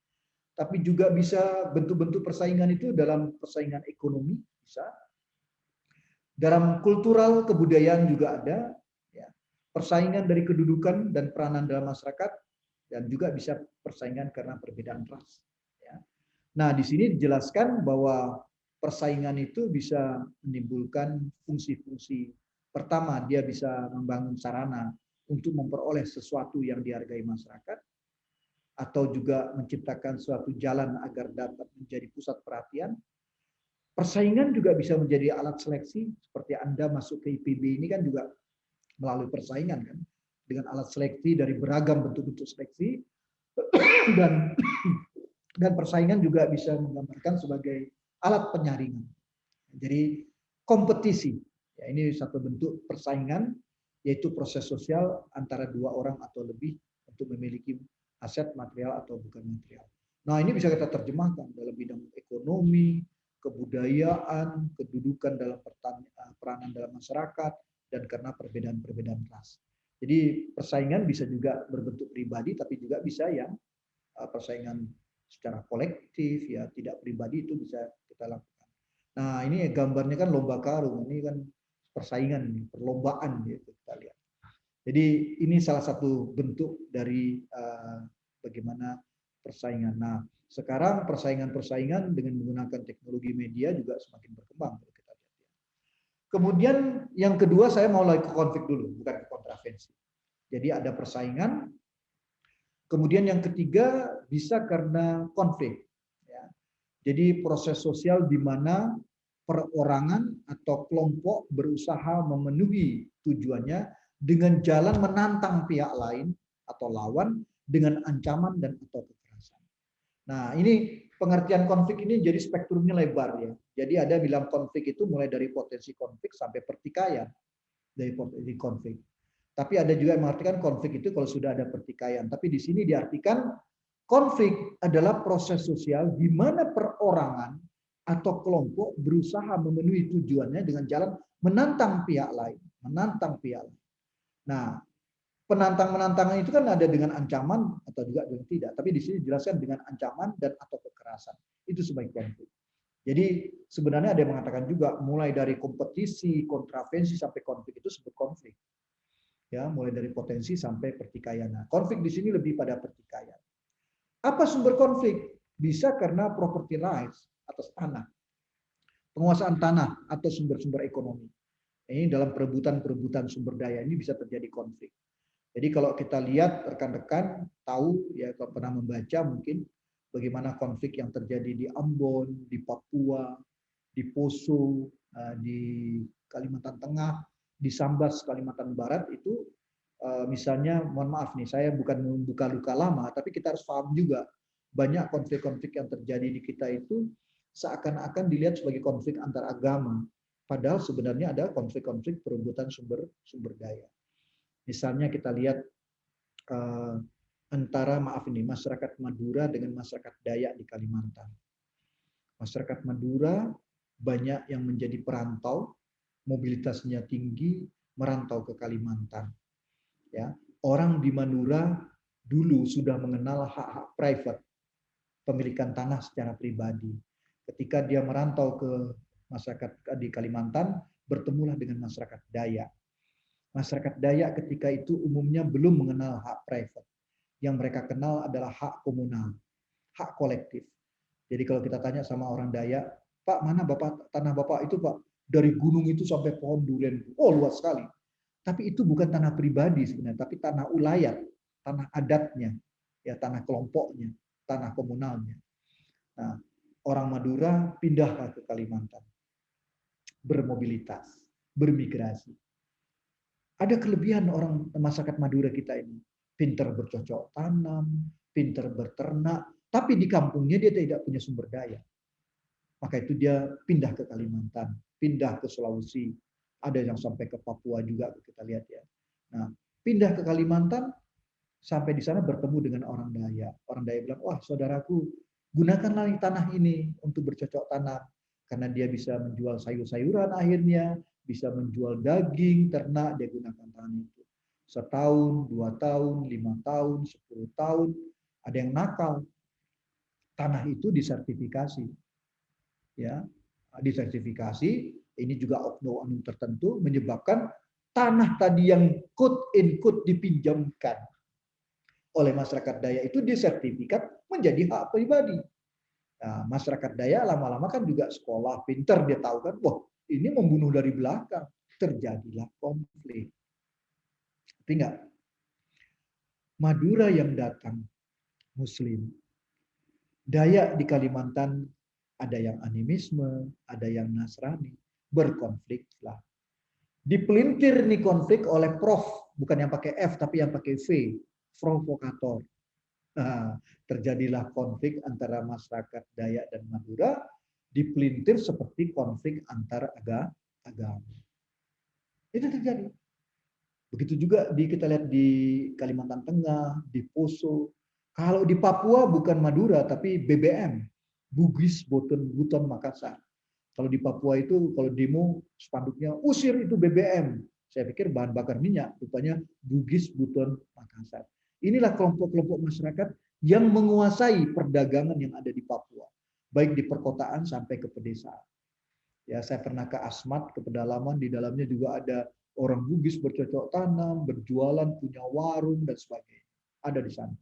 tapi juga bisa bentuk-bentuk persaingan itu dalam persaingan ekonomi, bisa. Dalam kultural kebudayaan juga ada, ya. Persaingan dari kedudukan dan peranan dalam masyarakat, dan juga bisa persaingan karena perbedaan ras. Ya. Nah, di sini dijelaskan bahwa persaingan itu bisa menimbulkan fungsi-fungsi. Pertama, dia bisa membangun sarana untuk memperoleh sesuatu yang dihargai masyarakat, atau juga menciptakan suatu jalan agar dapat menjadi pusat perhatian. Persaingan juga bisa menjadi alat seleksi, seperti Anda masuk ke IPB ini kan juga melalui persaingan kan, dengan alat seleksi dari beragam bentuk-bentuk seleksi, dan persaingan juga bisa menggambarkan sebagai alat penyaringan. Jadi kompetisi, ya ini satu bentuk persaingan, yaitu proses sosial antara dua orang atau lebih untuk memiliki aset material atau bukan material. Nah, ini bisa kita terjemahkan dalam bidang ekonomi, kebudayaan, kedudukan dalam peranan dalam masyarakat, dan karena perbedaan-perbedaan ras. Jadi persaingan bisa juga berbentuk pribadi, tapi juga bisa yang persaingan secara kolektif, ya tidak pribadi itu bisa kita lakukan. Nah ini gambarnya kan lomba karung, ini kan persaingan, perlombaan gitu kita lihat. Jadi ini salah satu bentuk dari bagaimana persaingan. Nah sekarang persaingan-persaingan dengan menggunakan teknologi media juga semakin berkembang. Kita lihat. Kemudian yang kedua saya mau lagi ke konflik dulu, bukan ke kontravensi. Jadi ada persaingan. Kemudian yang ketiga bisa karena konflik. Ya. Jadi proses sosial di mana perorangan atau kelompok berusaha memenuhi tujuannya dengan jalan menantang pihak lain atau lawan dengan ancaman dan atau kekerasan. Nah ini pengertian konflik ini jadi spektrumnya lebar ya. Jadi ada bilang konflik itu mulai dari potensi konflik sampai pertikaian dari potensi konflik. Tapi ada juga yang mengartikan konflik itu kalau sudah ada pertikaian. Tapi di sini diartikan konflik adalah proses sosial di mana perorangan atau kelompok berusaha memenuhi tujuannya dengan jalan menantang pihak lain, menantang pihak lain. Nah, penantang-menantangan itu kan ada dengan ancaman atau juga dengan tidak. Tapi di sini dijelaskan dengan ancaman dan atau kekerasan. Itu sebagai konflik. Jadi sebenarnya ada yang mengatakan juga mulai dari kompetisi, kontravensi sampai konflik itu sebut konflik. Ya, mulai dari potensi sampai pertikaian. Nah, konflik di sini lebih pada pertikaian. Apa sumber konflik? Bisa karena property rights atas tanah, penguasaan tanah atau sumber-sumber ekonomi. Ini dalam perebutan sumber daya ini bisa terjadi konflik. Jadi kalau kita lihat rekan-rekan tahu ya kalau pernah membaca mungkin bagaimana konflik yang terjadi di Ambon, di Papua, di Poso, di Kalimantan Tengah, di Sambas Kalimantan Barat itu misalnya mohon maaf nih saya bukan membuka luka lama tapi kita harus paham juga banyak konflik-konflik yang terjadi di kita itu seakan-akan dilihat sebagai konflik antar agama padahal sebenarnya ada konflik-konflik perebutan sumber daya. Misalnya kita lihat antara masyarakat Madura dengan masyarakat Dayak di Kalimantan. Masyarakat Madura banyak yang menjadi perantau, mobilitasnya tinggi, merantau ke Kalimantan. Ya, orang di Madura dulu sudah mengenal hak-hak private, pemilikan tanah secara pribadi. Ketika dia merantau ke masyarakat di Kalimantan, bertemulah dengan masyarakat Dayak. Masyarakat Dayak ketika itu umumnya belum mengenal hak private. Yang mereka kenal adalah hak komunal, hak kolektif. Jadi kalau kita tanya sama orang Dayak, Pak, mana Bapak tanah Bapak itu, Pak? Dari gunung itu sampai pohon durian. Oh, luas sekali. Tapi itu bukan tanah pribadi sebenarnya, tapi tanah ulayat, tanah adatnya, ya tanah kelompoknya, tanah komunalnya. Nah, orang Madura pindah ke Kalimantan, bermobilitas, bermigrasi. Ada kelebihan orang masyarakat Madura kita ini, pintar bercocok tanam, pintar berternak, tapi di kampungnya dia tidak punya sumber daya. Maka itu dia pindah ke Kalimantan, pindah ke Sulawesi, ada yang sampai ke Papua juga kita lihat ya. Nah, pindah ke Kalimantan sampai di sana bertemu dengan orang Dayak. Orang Dayak bilang, "Wah, saudaraku, gunakanlah tanah ini untuk bercocok tanam karena dia bisa menjual sayur-sayuran akhirnya, bisa menjual daging, ternak, dia gunakan tanah itu. Setahun, 2 tahun, 5 tahun, 10 tahun, ada yang nakal. Tanah itu disertifikasi. Ya, disertifikasi, ini juga oknum tertentu menyebabkan tanah tadi yang quote in quote dipinjamkan oleh masyarakat Dayak itu disertifikat menjadi hak pribadi. Nah, masyarakat Dayak lama-lama kan juga sekolah, pinter, dia tahu kan, wah ini membunuh dari belakang, terjadilah konflik. Tapi enggak, Madura yang datang Muslim, Dayak di Kalimantan ada yang animisme, ada yang Nasrani, berkonflik lah. Dipelintir nih konflik oleh Prof, bukan yang pakai F tapi yang pakai V, provokator. Nah, terjadilah konflik antara masyarakat Dayak dan Madura, dipelintir seperti konflik antar agama. Itu terjadi. Begitu juga kita lihat di Kalimantan Tengah, di Poso. Kalau di Papua bukan Madura tapi BBM, Bugis Buton Makassar. Kalau di Papua itu kalau demo spanduknya usir itu BBM. Saya pikir bahan bakar minyak, rupanya Bugis Buton Makassar. Inilah kelompok-kelompok masyarakat yang menguasai perdagangan yang ada di Papua, baik di perkotaan sampai ke pedesaan. Ya, saya pernah ke Asmat, ke pedalaman, di dalamnya juga ada orang Bugis bercocok tanam, berjualan, punya warung dan sebagainya. Ada di sana.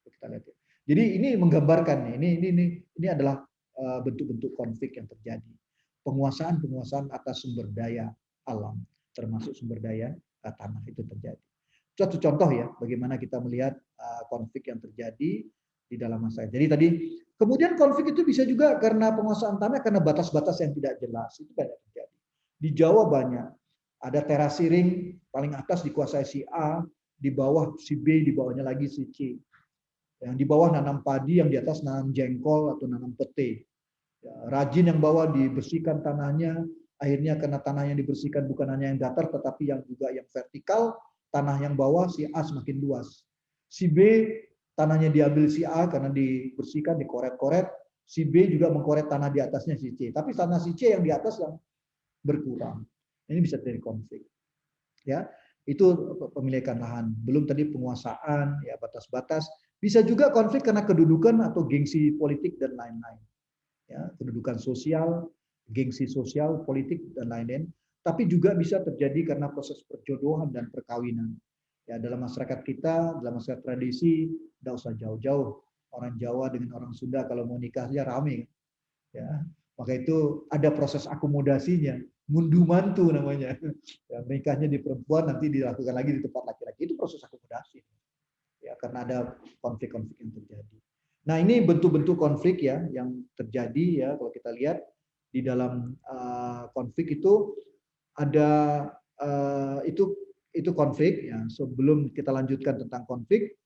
Kita lihat ya. Jadi ini menggambarkan ini adalah bentuk-bentuk konflik yang terjadi. Penguasaan atas sumber daya alam, termasuk sumber daya tanah itu terjadi. Suatu contoh ya, bagaimana kita melihat konflik yang terjadi di dalam masyarakat. Jadi tadi, kemudian konflik itu bisa juga karena penguasaan tanah, karena batas-batas yang tidak jelas. Itu banyak terjadi. Di Jawa banyak. Ada terasiring, paling atas dikuasai si A, di bawah si B, di bawahnya lagi si C. Yang di bawah nanam padi, yang di atas nanam jengkol atau nanam pete. Ya, rajin yang bawah dibersihkan tanahnya, akhirnya karena tanah yang dibersihkan bukan hanya yang datar, tetapi yang juga yang vertikal, tanah yang bawah si A semakin luas. Si B tanahnya diambil si A karena dibersihkan, dikoret-koret. Si B juga mengkoret tanah di atasnya si C. Tapi tanah si C yang di atas yang berkurang. Ini bisa terjadi konflik. Ya, itu pemilikan lahan. Belum tadi penguasaan, ya batas-batas. Bisa juga konflik karena kedudukan atau gengsi politik dan lain-lain. Ya, kedudukan sosial, gengsi sosial, politik dan lain-lain. Tapi juga bisa terjadi karena proses perjodohan dan perkawinan. Ya, dalam masyarakat kita, dalam masyarakat tradisi, tidak usah jauh-jauh. Orang Jawa dengan orang Sunda kalau mau nikah saja rame. Ya, maka itu ada proses akomodasinya, ngunduh mantu namanya. Ya, nikahnya di perempuan nanti dilakukan lagi di tempat laki-laki. Itu proses akomodasi. Ya, karena ada konflik-konflik yang terjadi. Nah, ini bentuk-bentuk konflik ya yang terjadi ya kalau kita lihat di dalam konflik itu ada itu konflik ya. Sebelum kita lanjutkan tentang konflik,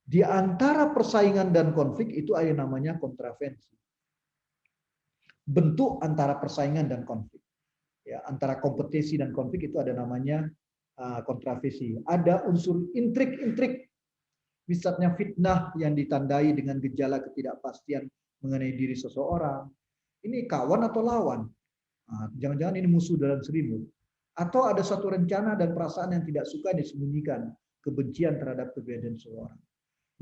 di antara persaingan dan konflik itu ada namanya kontravensi. Bentuk antara persaingan dan konflik. Ya, antara kompetisi dan konflik itu ada namanya kontravensi. Ada unsur intrik-intrik, misalnya fitnah yang ditandai dengan gejala ketidakpastian mengenai diri seseorang. Ini kawan atau lawan? Jangan-jangan ini musuh dalam selimut. Atau ada suatu rencana dan perasaan yang tidak suka disembunyikan, kebencian terhadap keberadaan seseorang.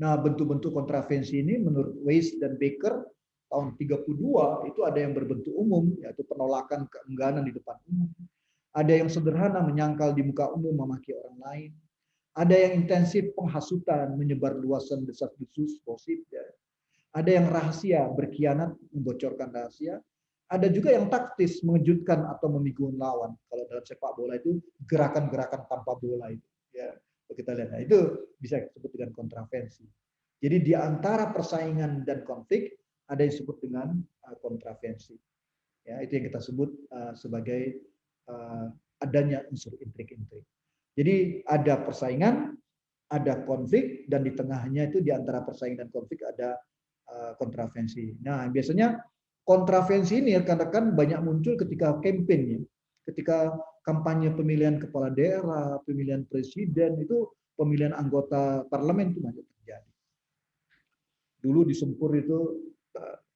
Nah, bentuk-bentuk kontravensi ini menurut Weiss dan Baker tahun 32 itu ada yang berbentuk umum, yaitu penolakan keengganan di depan umum. Ada yang sederhana menyangkal di muka umum memaki orang lain. Ada yang intensif penghasutan, menyebar luasan desas-desus, gosip. Ya. Ada yang rahasia, berkhianat, membocorkan rahasia. Ada juga yang taktis, mengejutkan atau memikul lawan. Kalau dalam sepak bola itu gerakan-gerakan tanpa bola itu. Ya, kita lihat. Nah, itu bisa disebut dengan kontravensi. Jadi di antara persaingan dan konflik ada yang disebut dengan kontravensi. Ya, itu yang kita sebut sebagai adanya unsur intrik-intrik. Jadi ada persaingan, ada konflik, dan di tengahnya itu di antara persaingan dan konflik ada kontravensi. Nah, biasanya kontravensi ini rekan-rekan banyak muncul ketika kampanye, ketika kampanye pemilihan kepala daerah, pemilihan presiden, itu pemilihan anggota parlemen itu banyak terjadi. Dulu di Sempur itu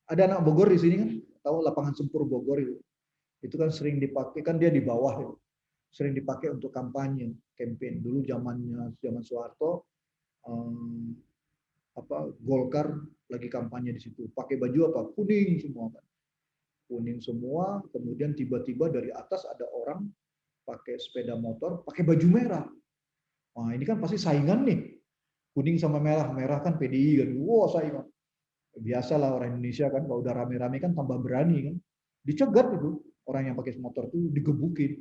ada anak Bogor di sini kan, tahu lapangan Sempur Bogor itu kan sering dipakai, kan dia di bawah itu, sering dipakai untuk kampanye, campaign. Dulu zaman Soeharto, Golkar lagi kampanye di situ, pakai baju apa? Kuning semua kan. Kuning semua, kemudian tiba-tiba dari atas ada orang pakai sepeda motor, pakai baju merah. Wah, ini kan pasti saingan nih. Kuning sama merah, merah kan PDI kan. Wah, saingan. Biasalah orang Indonesia kan kalau udah rame-rame kan tambah berani kan. Dicegat itu orang yang pakai motor itu, digebukin.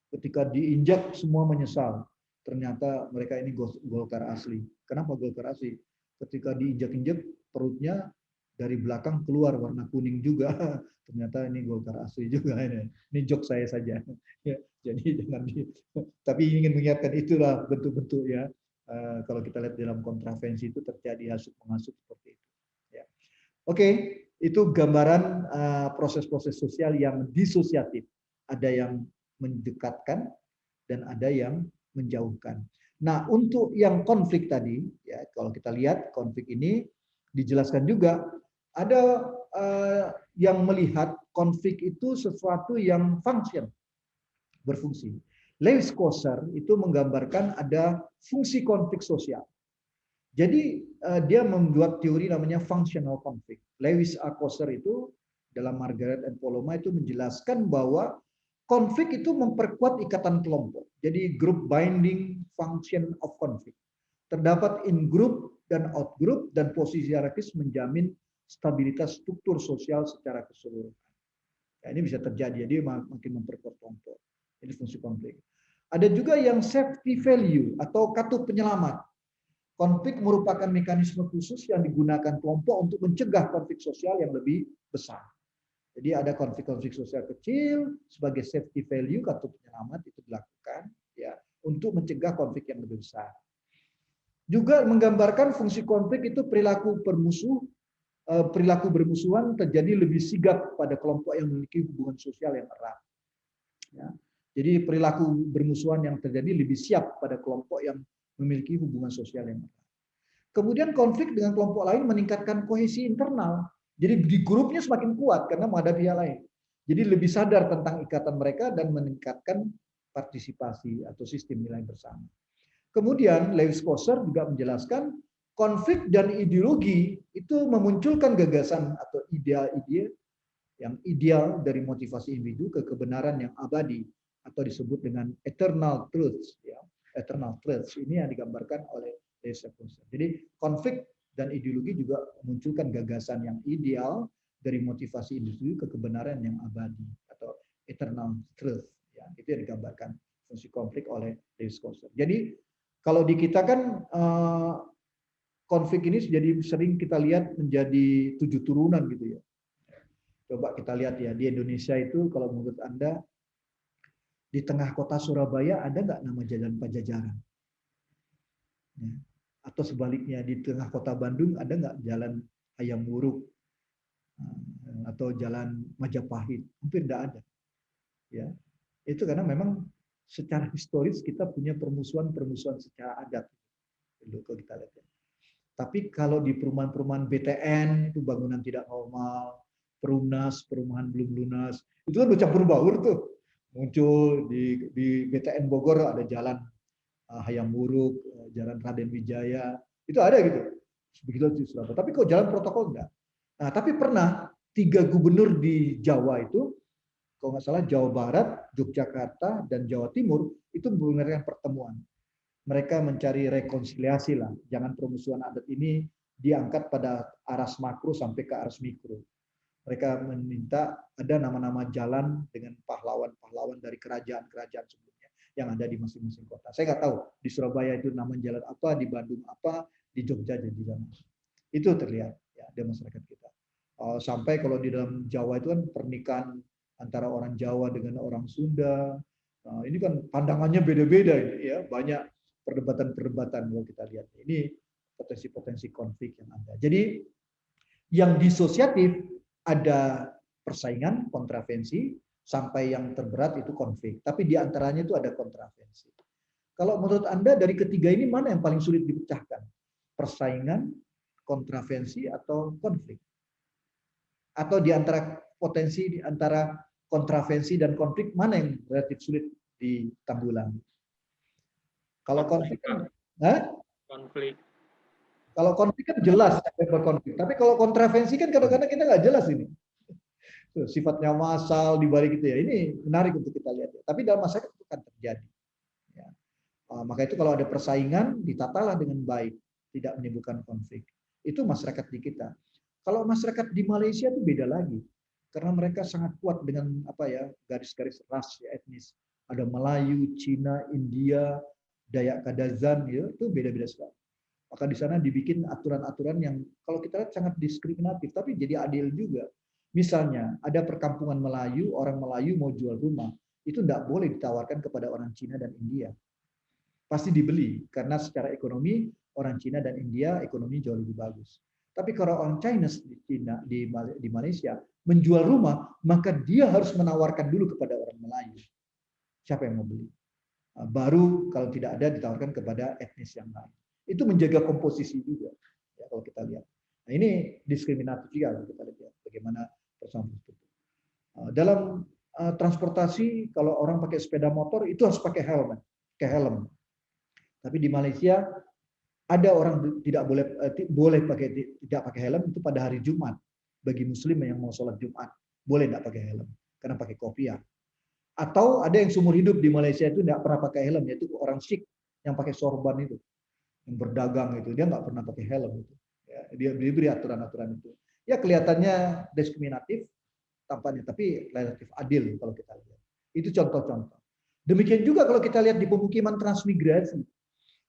Ketika diinjak semua menyesal. Ternyata mereka ini Golkar asli. Kenapa Golkar asli? Ketika diinjak-injak perutnya dari belakang keluar warna kuning juga. Ternyata ini Golkar asli juga ini. Ini jok saya saja. Ya, jadi jangan tapi ingin mengingatkan itulah bentuk-bentuk ya. Kalau kita lihat dalam kontravensi itu terjadi hasut-menghasut seperti itu. Ya. Oke, itu gambaran proses-proses sosial yang disosiatif. Ada yang mendekatkan dan ada yang menjauhkan. Nah, untuk yang konflik tadi, ya kalau kita lihat konflik ini dijelaskan juga ada yang melihat konflik itu sesuatu yang function, berfungsi. Lewis Kosser itu menggambarkan ada fungsi konflik sosial. Jadi dia membuat teori namanya functional conflict. Lewis A. Coser itu dalam Margaret and Poloma itu menjelaskan bahwa konflik itu memperkuat ikatan kelompok. Jadi group binding function of conflict. Terdapat in group dan out group dan posisi hierarkis menjamin stabilitas struktur sosial secara keseluruhan. Ya, ini bisa terjadi, jadi makin memperkuat kelompok. Ini fungsi konflik. Ada juga yang safety value atau kartu penyelamat. Konflik merupakan mekanisme khusus yang digunakan kelompok untuk mencegah konflik sosial yang lebih besar. Jadi ada konflik-konflik sosial kecil sebagai safety value, kartu penyelamat itu dilakukan ya untuk mencegah konflik yang lebih besar. Juga menggambarkan fungsi konflik itu perilaku bermusuhan terjadi lebih sigap pada kelompok yang memiliki hubungan sosial yang erat. Ya. Jadi perilaku bermusuhan yang terjadi lebih siap pada kelompok yang memiliki hubungan sosial yang erat. Kemudian konflik dengan kelompok lain meningkatkan kohesi internal. Jadi di grupnya semakin kuat karena menghadapi hal lain. Jadi lebih sadar tentang ikatan mereka dan meningkatkan partisipasi atau sistem nilai bersama. Kemudian Lewis Coser juga menjelaskan konflik dan ideologi itu memunculkan gagasan atau ide-ide yang ideal dari motivasi individu ke kebenaran yang abadi atau disebut dengan eternal truths. Ya. Eternal truths ini yang digambarkan oleh Lewis Coser. Jadi konflik dan ideologi juga memunculkan gagasan yang ideal dari motivasi individu ke kebenaran yang abadi atau eternal truth. Ya, itu yang digambarkan fungsi konflik oleh Lewis Coser. Jadi kalau di kita kan konflik ini jadi sering kita lihat menjadi 7 turunan gitu ya. Coba kita lihat ya di Indonesia itu kalau menurut Anda di tengah kota Surabaya ada nggak nama Jalan Pajajaran? Ya. Atau sebaliknya di tengah kota Bandung ada nggak Jalan Hayam Wuruk atau Jalan Majapahit? Hampir tidak ada. Ya, itu karena memang secara historis kita punya permusuhan secara adat. Kalau kita lihat ya. Tapi kalau di perumahan-perumahan BTN itu bangunan tidak normal, Perumnas, perumahan belum lunas, itu kan udah campur baur tuh. Muncul di BTN Bogor ada jalan Hayam Wuruk, jalan Raden Wijaya, itu ada gitu. Begitu di Surabaya. Tapi kok jalan protokol enggak? Nah, tapi pernah 3 gubernur di Jawa itu, kalau nggak salah Jawa Barat, Yogyakarta, dan Jawa Timur itu mengadakan pertemuan. Mereka mencari rekonsiliasi lah. Jangan permusuhan adat ini diangkat pada aras makro sampai ke aras mikro. Mereka meminta ada nama-nama jalan dengan pahlawan-pahlawan dari kerajaan-kerajaan sebelumnya yang ada di masing-masing kota. Saya nggak tahu di Surabaya itu nama jalan apa, di Bandung apa, di Jogja jadi jalan. Itu terlihat ya di masyarakat kita. Sampai kalau di dalam Jawa itu kan pernikahan antara orang Jawa dengan orang Sunda. Nah, ini kan pandangannya beda-beda ya, banyak perdebatan-perdebatan kalau kita lihat. Ini potensi-potensi konflik yang ada. Jadi yang disosiatif ada persaingan, kontravensi, sampai yang terberat itu konflik. Tapi di antaranya itu ada kontravensi. Kalau menurut Anda dari ketiga ini mana yang paling sulit dipecahkan? Persaingan, kontravensi, atau konflik? Atau di antara potensi, di antara kontravensi dan konflik, mana yang relatif sulit ditanggulangi? Kalau konflik kan, konflik. Kalau konflik kan jelas berkonflik. Tapi kalau kontravensi kan kadang-kadang kita nggak jelas ini. Sifatnya massal di balik itu ya. Ini menarik untuk kita lihat. Tapi dalam masyarakat itu kan terjadi. Ya. Maka itu kalau ada persaingan ditatalah dengan baik, tidak menimbulkan konflik. Itu masyarakat di kita. Kalau masyarakat di Malaysia itu beda lagi. Karena mereka sangat kuat dengan apa ya garis-garis ras ya, etnis. Ada Melayu, Cina, India, Dayak Kadazan, ya, itu beda-beda sekali. Maka di sana dibikin aturan-aturan yang kalau kita lihat sangat diskriminatif, tapi jadi adil juga. Misalnya ada perkampungan Melayu, orang Melayu mau jual rumah, itu tidak boleh ditawarkan kepada orang Cina dan India. Pasti dibeli, karena secara ekonomi orang Cina dan India ekonomi jauh lebih bagus. Tapi kalau orang Chinese di Malaysia menjual rumah, maka dia harus menawarkan dulu kepada orang Melayu. Siapa yang mau beli? Baru kalau tidak ada ditawarkan kepada etnis yang lain. Itu menjaga komposisi juga ya, kalau kita lihat. Nah, ini diskriminatif juga kalau kita lihat bagaimana persoalan itu. Dalam transportasi kalau orang pakai sepeda motor itu harus pakai helm. Tapi di Malaysia Ada orang tidak boleh tidak pakai helm itu pada hari Jumat. Bagi muslim yang mau sholat Jumat, boleh tidak pakai helm karena pakai kopiah. Atau ada yang seumur hidup di Malaysia itu tidak pernah pakai helm, yaitu orang Sikh yang pakai sorban itu, yang berdagang itu, dia nggak pernah pakai helm itu. Ya, dia beri aturan-aturan itu. Ya kelihatannya diskriminatif tampaknya, tapi relatif adil kalau kita lihat. Itu contoh-contoh. Demikian juga kalau kita lihat di pemukiman transmigrasi.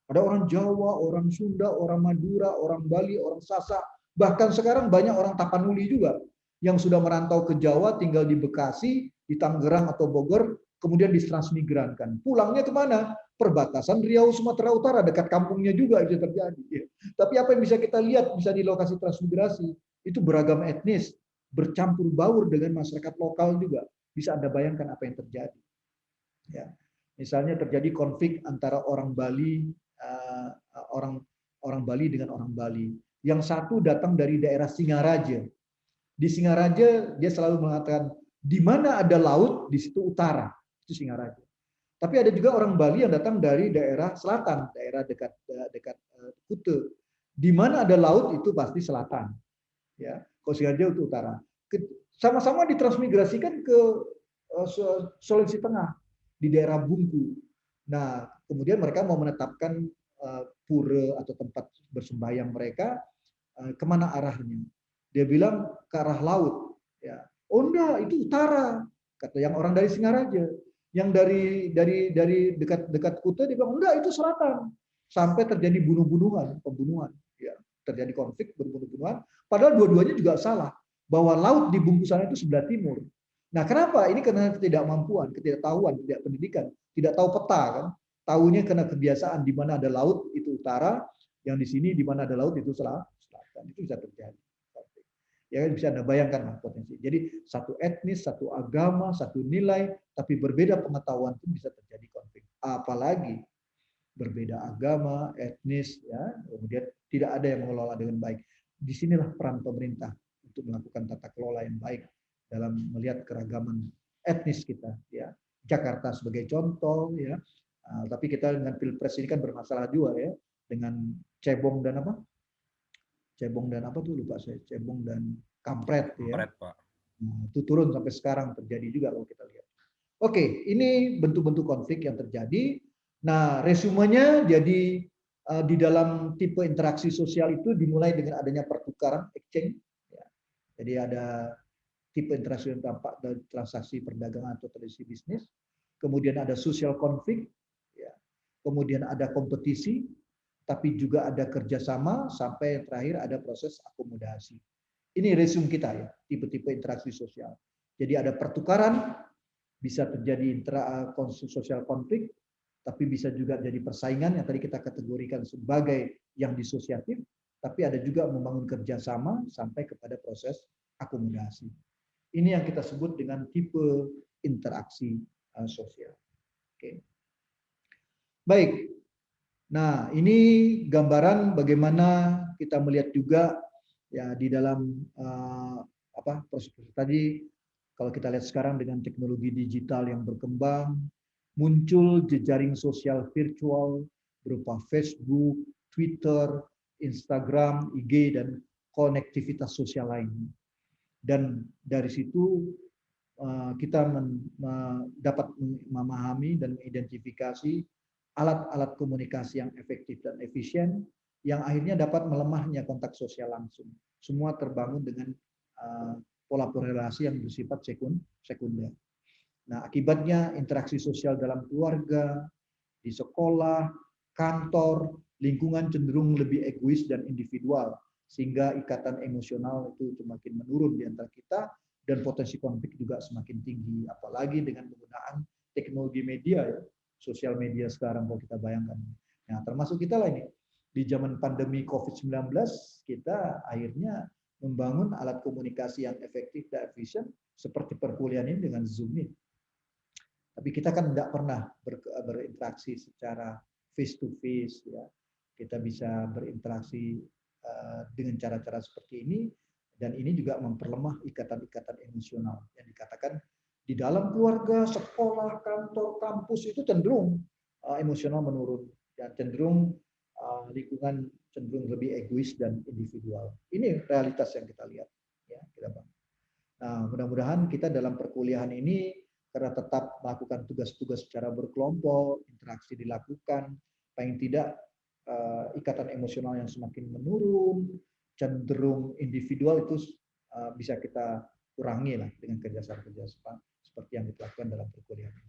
Ada orang Jawa, orang Sunda, orang Madura, orang Bali, orang Sasak, bahkan sekarang banyak orang Tapanuli juga yang sudah merantau ke Jawa, tinggal di Bekasi, di Tangerang atau Bogor, kemudian ditransmigrankan. Pulangnya kemana? Perbatasan Riau, Sumatera Utara, dekat kampungnya juga bisa terjadi. Tapi apa yang bisa kita lihat bisa di lokasi transmigrasi, itu beragam etnis, bercampur baur dengan masyarakat lokal juga. Bisa Anda bayangkan apa yang terjadi. Ya. Misalnya terjadi konflik antara orang Bali, orang Bali dengan orang Bali. Yang satu datang dari daerah Singaraja. Di Singaraja dia selalu mengatakan di mana ada laut di situ utara, itu Singaraja. Tapi ada juga orang Bali yang datang dari daerah selatan, daerah dekat Kute. Di mana ada laut itu pasti selatan. Ya, kalau Singaraja itu utara. Sama-sama ditransmigrasikan ke Sulawesi Tengah di daerah Bungku. Nah, kemudian mereka mau menetapkan pura atau tempat bersembahyang mereka kemana arahnya. Dia bilang ke arah laut. Ya. Oh enggak, itu utara, kata yang orang dari Singaraja. Yang dari dekat Kuta dia bilang enggak, itu selatan. Sampai terjadi pembunuhan. Ya. Terjadi konflik, berbunuh-bunuhan. Padahal dua-duanya juga salah. Bahwa laut di bungkusan itu sebelah timur. Nah, kenapa? Ini karena ketidakmampuan, ketidaktahuan, tidak pendidikan, tidak tahu peta kan. Tahunya karena kebiasaan di mana ada laut itu utara, yang di sini di mana ada laut itu selatan. Itu bisa terjadi. Ya bisa Anda bayangkan potensi. Jadi satu etnis, satu agama, satu nilai, tapi berbeda pengetahuan pun bisa terjadi konflik. Apalagi berbeda agama, etnis, ya, kemudian tidak ada yang mengelola dengan baik. Disinilah peran pemerintah untuk melakukan tata kelola yang baik dalam melihat keragaman etnis kita. Ya, Jakarta sebagai contoh, ya. Tapi kita dengan pilpres ini kan bermasalah juga ya, dengan cebong dan apa? Cebong dan apa tuh lupa saya. Cebong dan kampret, ya. Pak. Nah, itu turun sampai sekarang terjadi juga kalau kita lihat. Oke, ini bentuk-bentuk konflik yang terjadi. Nah, resumenya jadi di dalam tipe interaksi sosial itu dimulai dengan adanya pertukaran exchange. Ya. Jadi ada tipe interaksi yang tampak dari transaksi perdagangan atau transaksi bisnis. Kemudian ada social conflict. Ya. Kemudian ada kompetisi, tapi juga ada kerjasama sampai yang terakhir ada proses akomodasi. Ini resume kita ya, tipe-tipe interaksi sosial. Jadi ada pertukaran, bisa terjadi social konflik, tapi bisa juga jadi persaingan yang tadi kita kategorikan sebagai yang disosiatif, tapi ada juga membangun kerjasama sampai kepada proses akomodasi. Ini yang kita sebut dengan tipe interaksi sosial. Oke. Baik. Nah, ini gambaran bagaimana kita melihat juga ya di dalam proses tadi. Kalau kita lihat sekarang dengan teknologi digital yang berkembang, muncul jejaring sosial virtual berupa Facebook, Twitter, Instagram, IG, dan konektivitas sosial lainnya. Dan dari situ kita dapat memahami dan mengidentifikasi alat-alat komunikasi yang efektif dan efisien yang akhirnya dapat melemahnya kontak sosial langsung. Semua terbangun dengan pola relasi yang bersifat sekunder. Nah, akibatnya interaksi sosial dalam keluarga, di sekolah, kantor, lingkungan cenderung lebih egois dan individual, sehingga ikatan emosional itu semakin menurun di antara kita dan potensi konflik juga semakin tinggi, apalagi dengan penggunaan teknologi media ya, sosial media sekarang kalau kita bayangkan. Nah, termasuk kita lah ini di zaman pandemi COVID-19 kita akhirnya membangun alat komunikasi yang efektif dan efisien seperti perkuliahan ini dengan Zoom ini. Tapi kita kan tidak pernah berinteraksi secara face to face ya. Kita bisa berinteraksi dengan cara-cara seperti ini dan ini juga memperlemah ikatan-ikatan emosional yang dikatakan di dalam keluarga, sekolah, kantor, kampus itu cenderung emosional menurun dan cenderung lingkungan cenderung lebih egois dan individual. Ini realitas yang kita lihat. Ya, nah, mudah-mudahan kita dalam perkuliahan ini karena tetap melakukan tugas-tugas secara berkelompok, interaksi dilakukan, paling tidak ikatan emosional yang semakin menurun, cenderung individual itu bisa kita kurangi lah dengan kerjasama seperti yang dilakukan dalam perkuliahan.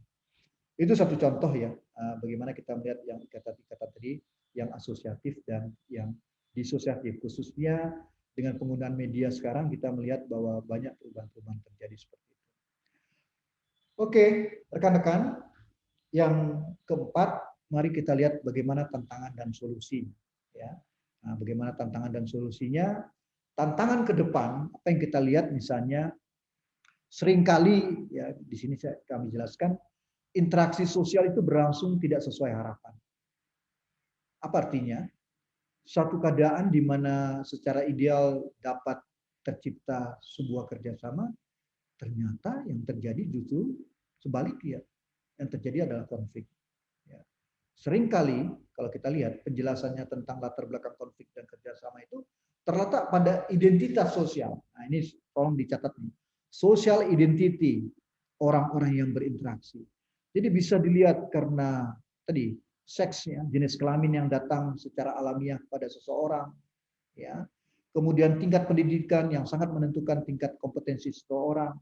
Itu satu contoh ya, bagaimana kita melihat yang ikatan-ikatan tadi, yang asosiatif dan yang disosiatif, khususnya dengan penggunaan media sekarang kita melihat bahwa banyak perubahan-perubahan terjadi seperti itu. Oke, rekan-rekan, yang keempat, mari kita lihat bagaimana tantangan dan solusi. Ya, nah, bagaimana tantangan dan solusinya? Tantangan ke depan, apa yang kita lihat misalnya, seringkali ya di sini kami jelaskan, interaksi sosial itu berlangsung tidak sesuai harapan. Apa artinya? Suatu keadaan di mana secara ideal dapat tercipta sebuah kerjasama, ternyata yang terjadi justru sebaliknya. Yang terjadi adalah konflik. Ya. Seringkali kalau kita lihat penjelasannya tentang latar belakang konflik dan kerjasama itu terletak pada identitas sosial. Nah ini tolong dicatat nih. Social identity orang-orang yang berinteraksi. Jadi bisa dilihat karena tadi seksnya, jenis kelamin yang datang secara alamiah pada seseorang, ya. Kemudian tingkat pendidikan yang sangat menentukan tingkat kompetensi seseorang,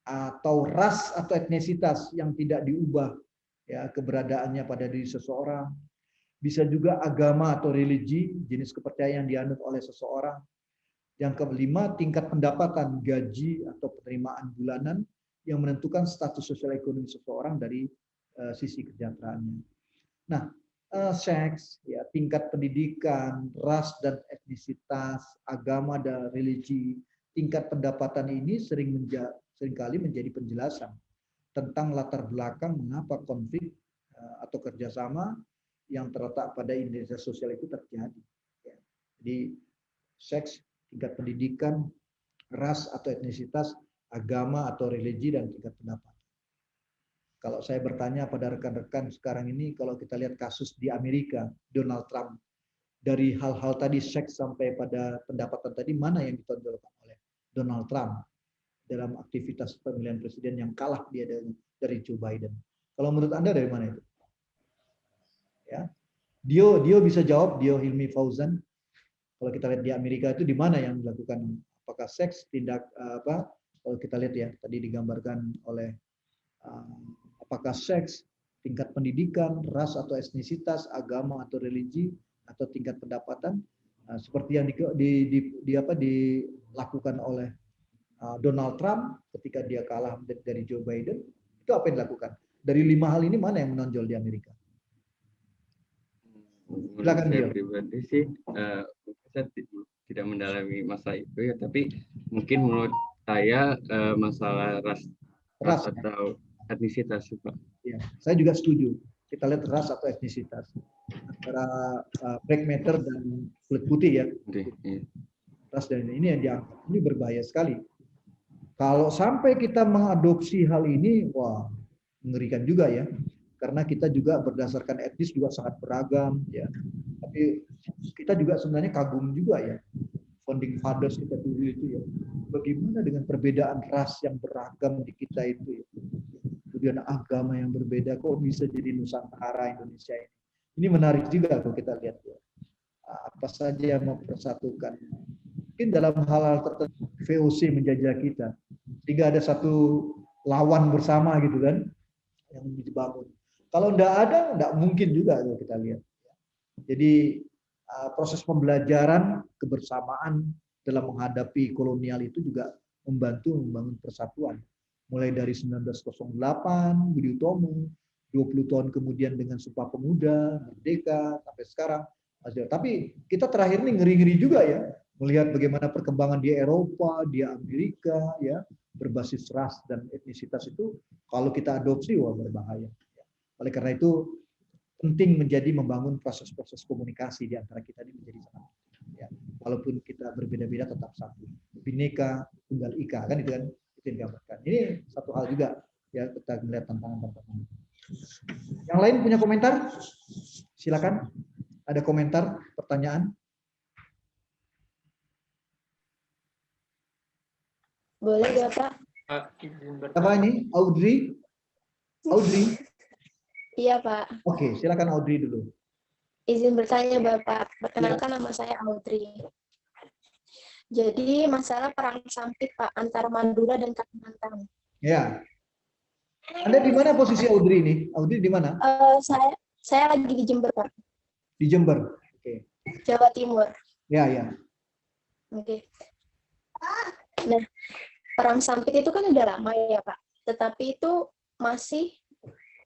atau ras atau etnisitas yang tidak diubah ya keberadaannya pada diri seseorang. Bisa juga agama atau religi, jenis kepercayaan yang dianut oleh seseorang. Yang kelima, tingkat pendapatan, gaji atau penerimaan bulanan yang menentukan status sosial ekonomi seseorang dari sisi kesejahteraannya. Nah, seks, ya, tingkat pendidikan, ras dan etnisitas, agama dan religi, tingkat pendapatan ini seringkali menjadi penjelasan tentang latar belakang mengapa konflik atau kerjasama yang terletak pada identitas sosial itu terjadi. Jadi seks, tingkat pendidikan, ras atau etnisitas, agama atau religi, dan tingkat pendapatan. Kalau saya bertanya pada rekan-rekan sekarang ini, kalau kita lihat kasus di Amerika, Donald Trump, dari hal-hal tadi seks sampai pada pendapatan tadi, mana yang ditonjolkan oleh Donald Trump dalam aktivitas pemilihan presiden yang kalah dia dari Joe Biden? Kalau menurut Anda dari mana itu? Ya, Dio bisa jawab, Dio Hilmi Fauzan. Kalau kita lihat di Amerika itu di mana yang dilakukan? Apakah seks, tindak apa? Kalau kita lihat ya tadi digambarkan oleh apakah seks, tingkat pendidikan, ras atau etnisitas, agama atau religi, atau tingkat pendapatan, seperti yang dilakukan oleh Donald Trump ketika dia kalah dari Joe Biden, itu apa yang dilakukan? Dari 5 hal ini mana yang menonjol di Amerika? Menurut saya pribadi sih, saya tidak mendalami masalah itu ya, tapi mungkin menurut saya masalah ras atau etnisitas, Pak. Ya, saya juga setuju. Kita lihat ras atau etnisitas antara black matter dan kulit putih ya. Ras dan ini yang dianggap ini berbahaya sekali. Kalau sampai kita mengadopsi hal ini, wah mengerikan juga ya. Karena kita juga berdasarkan etnis juga sangat beragam ya. Tapi kita juga sebenarnya kagum juga ya. Founding fathers kita dulu itu ya. Bagaimana dengan perbedaan ras yang beragam di kita itu ya. Kemudian agama yang berbeda, kok bisa jadi Nusantara Indonesia ini. Ini menarik juga kalau kita lihat ya. Apa saja yang mempersatukan. Mungkin dalam hal-hal tertentu VOC menjajah kita. Sehingga ada satu lawan bersama gitu kan yang dibangun. Kalau enggak mungkin juga kalau kita lihat. Jadi proses pembelajaran kebersamaan dalam menghadapi kolonial itu juga membantu membangun persatuan. Mulai dari 1908, Budi Utomo, 20 tahun kemudian dengan Sumpah Pemuda, Merdeka, sampai sekarang. Tapi kita terakhir ini ngeri-ngeri juga ya, melihat bagaimana perkembangan di Eropa, di Amerika, ya berbasis ras dan etnisitas itu, kalau kita adopsi, wah berbahaya. Oleh karena itu, penting menjadi membangun proses-proses komunikasi di antara kita ini menjadi sangat penting. Ya. Walaupun kita berbeda-beda tetap satu. Bhinneka Tunggal Ika, kan itu kan? Yang digambarkan. Ini satu hal juga ya kita melihat tantangan-tantangan. Yang lain punya komentar? Silakan. Ada komentar, pertanyaan? Boleh Bapak? Izin Apa bertanya. ini? Audrey? Audrey? Iya Pak. Oke, silakan Audrey dulu. Izin bertanya Bapak. Ya. Perkenalkan nama saya Audrey. Jadi masalah perang sampit Pak antara Madura dan Kalimantan. Ya. Anda di mana posisi Audrey ini? Audrey di mana? Saya lagi di Jember Pak, Di Jember. Oke. Jawa Timur. Ya, ya. Oke. Nah, perang sampit itu kan udah lama ya Pak. Tetapi itu masih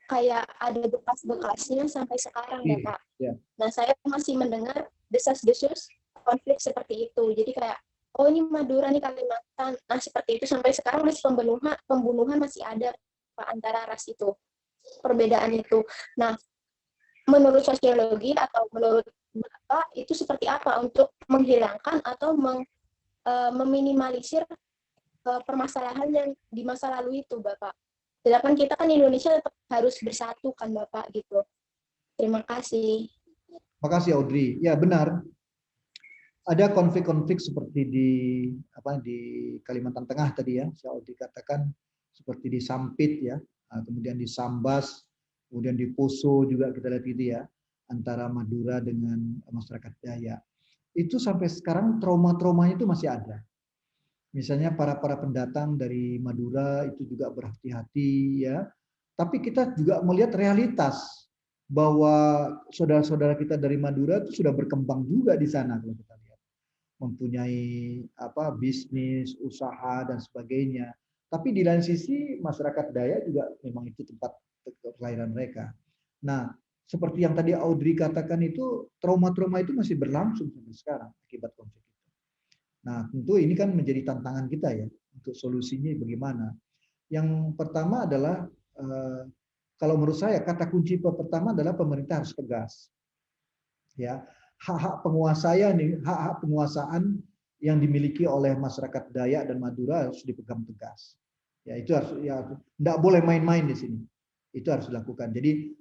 kayak ada bekas-bekasnya sampai sekarang ya Iya, Pak. ya. Nah, saya masih mendengar desas-desus konflik seperti itu. Jadi kayak, oh ini Madura nih Kalimantan. Nah, seperti itu sampai sekarang masih pembunuhan masih ada Pak antara ras itu. Perbedaan itu. Nah, menurut sosiologi atau menurut Bapak itu seperti apa untuk menghilangkan atau meminimalisir permasalahan yang di masa lalu itu Bapak. Sedangkan kita kan Indonesia tetap harus bersatu kan Bapak gitu. Terima kasih. Makasih Audrey. Ya benar. Ada konflik-konflik seperti di Kalimantan Tengah tadi ya, saya Audrey katakan seperti di Sampit ya, kemudian di Sambas, kemudian di Poso juga kita lihat gitu ya, antara Madura dengan masyarakat Dayak. Itu sampai sekarang trauma-traumanya itu masih ada. Misalnya para pendatang dari Madura itu juga berhati-hati ya. Tapi kita juga melihat realitas bahwa saudara-saudara kita dari Madura itu sudah berkembang juga di sana kalau kita lihat. Mempunyai bisnis, usaha dan sebagainya. Tapi di lain sisi masyarakat Dayak juga memang itu tempat kelahiran mereka. Nah, seperti yang tadi Audrey katakan itu trauma-trauma itu masih berlangsung sampai sekarang akibat konflik itu. Nah, tentu ini kan menjadi tantangan kita ya untuk solusinya bagaimana. Yang pertama adalah kalau menurut saya kata kunci pertama adalah pemerintah harus tegas. Ya, hak-hak penguasaan yang dimiliki oleh masyarakat Dayak dan Madura harus dipegang tegas. Ya, itu harus tidak boleh main-main di sini. Itu harus dilakukan. Jadi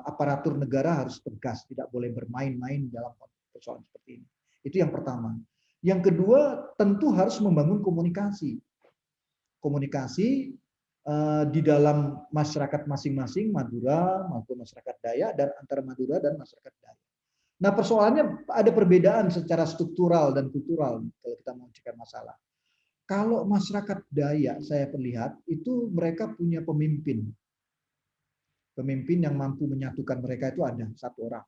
aparatur negara harus tegas, tidak boleh bermain-main dalam persoalan seperti ini. Itu yang pertama. Yang kedua, tentu harus membangun komunikasi. Komunikasi di dalam masyarakat masing-masing Madura maupun masyarakat Dayak dan antara Madura dan masyarakat Dayak. Nah, persoalannya ada perbedaan secara struktural dan kultural kalau kita mau cekar masalah. Kalau masyarakat Dayak saya perlihat itu mereka punya pemimpin. Pemimpin yang mampu menyatukan mereka itu ada satu orang.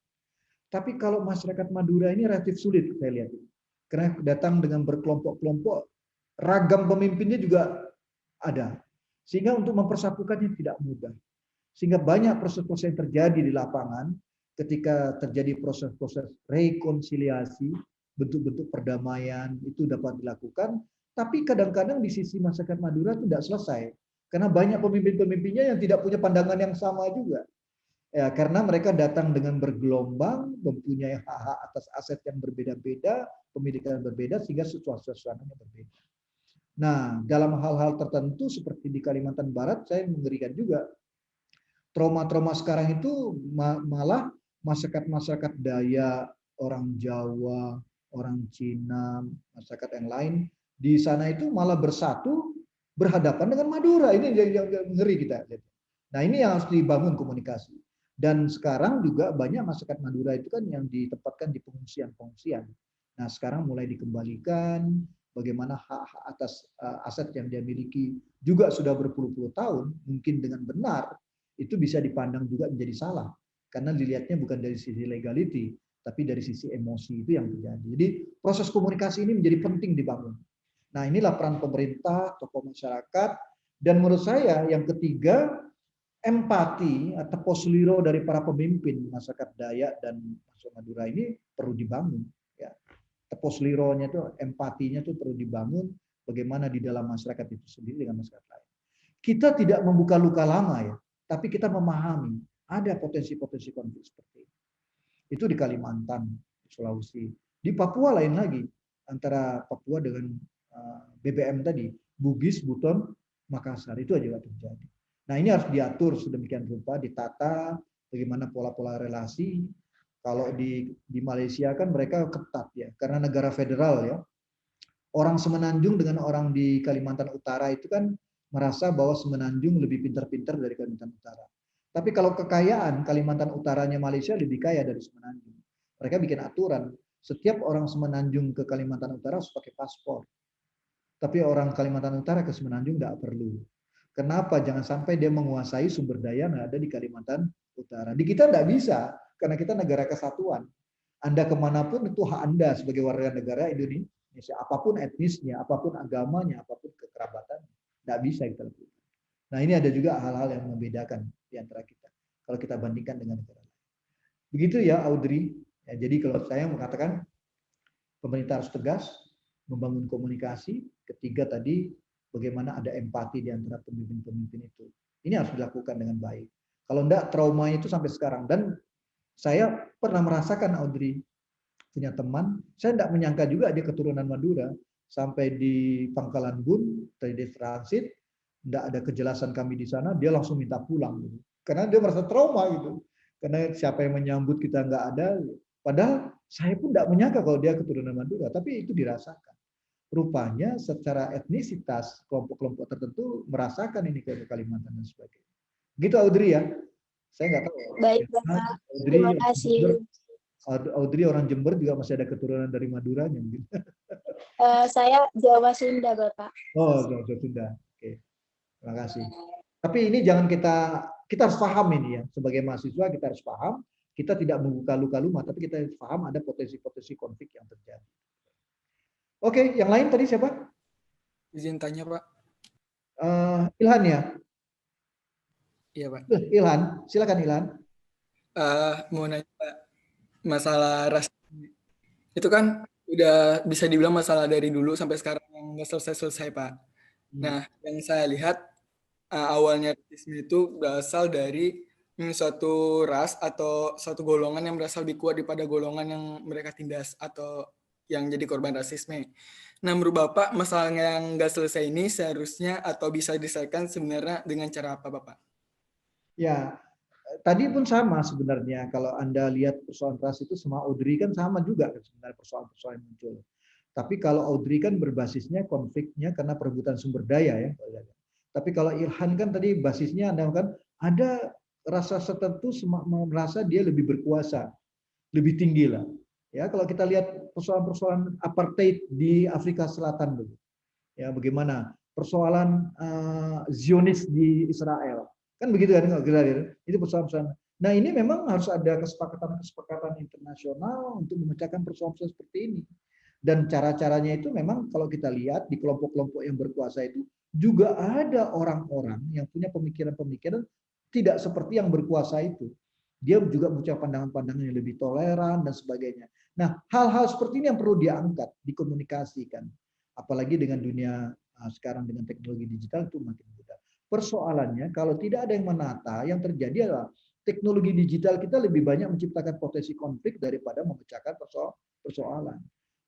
Tapi kalau masyarakat Madura ini relatif sulit saya lihat. Karena datang dengan berkelompok-kelompok, ragam pemimpinnya juga ada. Sehingga untuk mempersatukannya tidak mudah. Sehingga banyak proses-proses yang terjadi di lapangan ketika terjadi proses-proses rekonsiliasi, bentuk-bentuk perdamaian itu dapat dilakukan, tapi kadang-kadang di sisi masyarakat Madura itu tidak selesai. Karena banyak pemimpin-pemimpinnya yang tidak punya pandangan yang sama juga. Ya, karena mereka datang dengan bergelombang, mempunyai hak-hak atas aset yang berbeda-beda, pemilikan berbeda, sehingga suasananya berbeda. Nah, dalam hal-hal tertentu seperti di Kalimantan Barat, saya mengerikan juga. Trauma-trauma sekarang itu malah masyarakat-masyarakat Dayak, orang Jawa, orang Cina, masyarakat yang lain, di sana itu malah bersatu, berhadapan dengan Madura. Ini yang ngeri kita. Nah, ini yang harus dibangun komunikasi. Dan sekarang juga banyak masyarakat Madura itu kan yang ditempatkan di pengungsian-pengungsian. Nah, sekarang mulai dikembalikan, bagaimana hak-hak atas aset yang dia miliki juga sudah berpuluh-puluh tahun, mungkin dengan benar, itu bisa dipandang juga menjadi salah. Karena dilihatnya bukan dari sisi legality, tapi dari sisi emosi itu yang terjadi. Jadi proses komunikasi ini menjadi penting dibangun. Nah, inilah peran pemerintah, tokoh masyarakat, dan menurut saya yang ketiga, empati atau posliro dari para pemimpin masyarakat Dayak dan masyarakat Madura ini perlu dibangun. Ya. Poslironya itu, empatinya itu perlu dibangun bagaimana di dalam masyarakat itu sendiri dengan masyarakat lain. Kita tidak membuka luka lama ya, tapi kita memahami ada potensi-potensi konflik seperti itu. Itu di Kalimantan, di Sulawesi. Di Papua lain lagi, antara Papua dengan BBM tadi, Bugis, Buton, Makassar, itu aja terjadi. Nah, ini harus diatur sedemikian rupa, ditata bagaimana pola-pola relasi Kalau di Malaysia kan mereka ketat ya, karena negara federal ya. Orang Semenanjung dengan orang di Kalimantan Utara itu kan merasa bahwa Semenanjung lebih pintar-pintar dari Kalimantan Utara. Tapi kalau kekayaan, Kalimantan Utaranya Malaysia lebih kaya dari Semenanjung. Mereka bikin aturan, setiap orang Semenanjung ke Kalimantan Utara harus pakai paspor. Tapi orang Kalimantan Utara ke Semenanjung tidak perlu. Kenapa? Jangan sampai dia menguasai sumber daya yang ada di Kalimantan Utara. Di kita tidak bisa, karena kita negara kesatuan. Anda kemanapun itu hak Anda sebagai warga negara Indonesia. Apapun etnisnya, apapun agamanya, apapun kekerabatannya. Tidak bisa kita lakukan. Nah ini ada juga hal-hal yang membedakan di antara kita. Kalau kita bandingkan dengan negara lain. Begitu ya Audrey. Ya, jadi kalau saya mengatakan pemerintah harus tegas, membangun komunikasi. Ketiga tadi, bagaimana ada empati di antara pemimpin-pemimpin itu. Ini harus dilakukan dengan baik. Kalau enggak, traumanya itu sampai sekarang. Dan saya pernah merasakan, Audrey, punya teman, saya enggak menyangka juga dia keturunan Madura. Sampai di Pangkalan Bun, tadi di transit, enggak ada kejelasan kami di sana, dia langsung minta pulang. Gitu. Karena dia merasa trauma gitu. Karena siapa yang menyambut kita enggak ada. Padahal saya pun enggak menyangka kalau dia keturunan Madura, tapi itu dirasakan. Rupanya secara etnisitas kelompok-kelompok tertentu merasakan ini ke Kalimantan dan sebagainya. Gitu Audrey ya. Saya nggak tahu. Baik, Bapak. Audrey, Terima kasih. Audrey orang Jember juga masih ada keturunan dari Madura gitu. Saya Jawa Sunda, Bapak. Oh, Jawa Sunda. Oke. Terima kasih. Tapi ini jangan kita harus paham ini ya. Sebagai mahasiswa kita harus paham, kita tidak membuka luka-luka, tapi kita harus paham ada potensi-potensi konflik yang terjadi. Oke, yang lain tadi siapa? Izin tanya, Pak. Ilhan ya? Iya, Pak. Ilhan, silakan Ilhan. Mau nanya, Pak, masalah ras. Itu kan udah bisa dibilang masalah dari dulu sampai sekarang yang nggak selesai-selesai, Pak. Nah, yang saya lihat awalnya rasisme itu berasal dari suatu ras atau suatu golongan yang berasal lebih kuat daripada golongan yang mereka tindas atau yang jadi korban rasisme. Nah, menurut Bapak, masalah yang nggak selesai ini seharusnya atau bisa diselesaikan sebenarnya dengan cara apa, Bapak? Ya, tadi pun sama sebenarnya. Kalau Anda lihat persoalan ras itu sama Audrey kan sama juga sebenarnya persoalan-persoalan yang muncul. Tapi kalau Audrey kan berbasisnya konfliknya karena perebutan sumber daya ya. Tapi kalau Ilhan kan tadi basisnya Anda kan ada rasa tertentu merasa dia lebih berkuasa, lebih tinggi lah. Ya, kalau kita lihat persoalan-persoalan apartheid di Afrika Selatan dulu. Ya, bagaimana persoalan Zionis di Israel. Kan begitu kan kalau kita lihat. Itu persoalan-persoalan. Nah, ini memang harus ada kesepakatan internasional untuk memecahkan persoalan seperti ini. Dan cara-caranya itu memang kalau kita lihat di kelompok-kelompok yang berkuasa itu juga ada orang-orang yang punya pemikiran-pemikiran tidak seperti yang berkuasa itu. Dia juga punya pandangan-pandangan yang lebih toleran dan sebagainya. Nah, hal-hal seperti ini yang perlu diangkat, dikomunikasikan. Apalagi dengan dunia sekarang dengan teknologi digital itu makin mudah. Persoalannya kalau tidak ada yang menata, yang terjadi adalah teknologi digital kita lebih banyak menciptakan potensi konflik daripada memecahkan persoalan.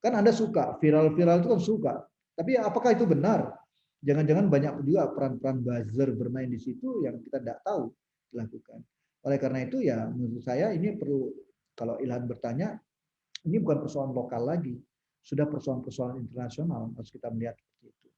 Kan Anda suka, viral-viral itu kan suka. Tapi apakah itu benar? Jangan-jangan banyak juga peran-peran buzzer bermain di situ yang kita tidak tahu dilakukan. Oleh karena itu ya menurut saya ini perlu, kalau Ilhan bertanya, ini bukan persoalan lokal lagi, sudah persoalan-persoalan internasional harus kita melihat seperti itu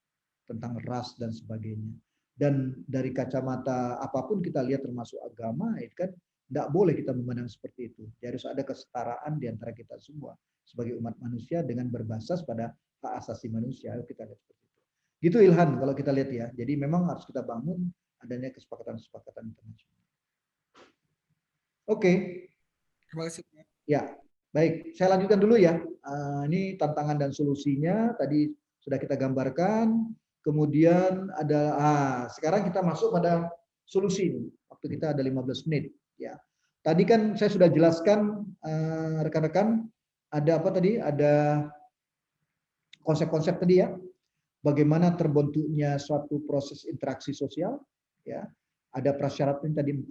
tentang ras dan sebagainya. Dan dari kacamata apapun kita lihat termasuk agama, itu kan tidak boleh kita memandang seperti itu. Jadi harus ada kesetaraan di antara kita semua sebagai umat manusia dengan berbasis pada hak asasi manusia. Kita lihat seperti itu. Gitu Ilhan kalau kita lihat ya. Jadi memang harus kita bangun adanya kesepakatan-kesepakatan internasional. Oke. Terima kasih. Ya, baik. Saya lanjutkan dulu ya. Ini tantangan dan solusinya tadi sudah kita gambarkan. Kemudian ada, sekarang kita masuk pada solusi ini. Waktu kita ada 15 menit. Ya. Tadi kan saya sudah jelaskan rekan-rekan ada apa tadi? Ada konsep-konsep tadi ya. Bagaimana terbentuknya suatu proses interaksi sosial. Ya. Ada prasyaratnya tadi 4.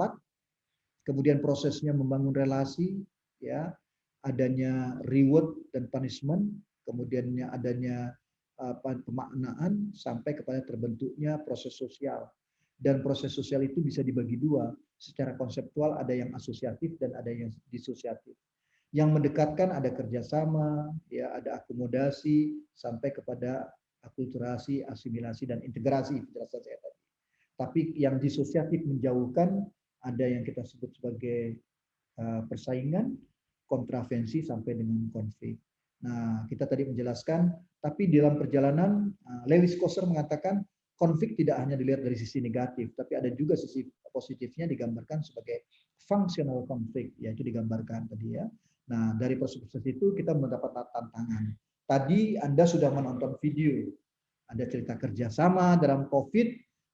Kemudian prosesnya membangun relasi, ya, adanya reward dan punishment, kemudiannya adanya pemaknaan sampai kepada terbentuknya proses sosial. Dan proses sosial itu bisa dibagi dua, secara konseptual ada yang asosiatif dan ada yang disosiatif. Yang mendekatkan ada kerjasama, ya ada akomodasi, sampai kepada akulturasi, asimilasi, dan integrasi penjelasan saya tadi. Tapi yang disosiatif menjauhkan ada yang kita sebut sebagai persaingan, kontravensi, sampai dengan konflik. Nah, kita tadi menjelaskan, tapi dalam perjalanan Lewis Koser mengatakan konflik tidak hanya dilihat dari sisi negatif, tapi ada juga sisi positifnya digambarkan sebagai functional konflik, yaitu digambarkan tadi ya. Nah, dari perspektif itu kita mendapat tantangan. Tadi Anda sudah menonton video, ada cerita kerjasama dalam COVID,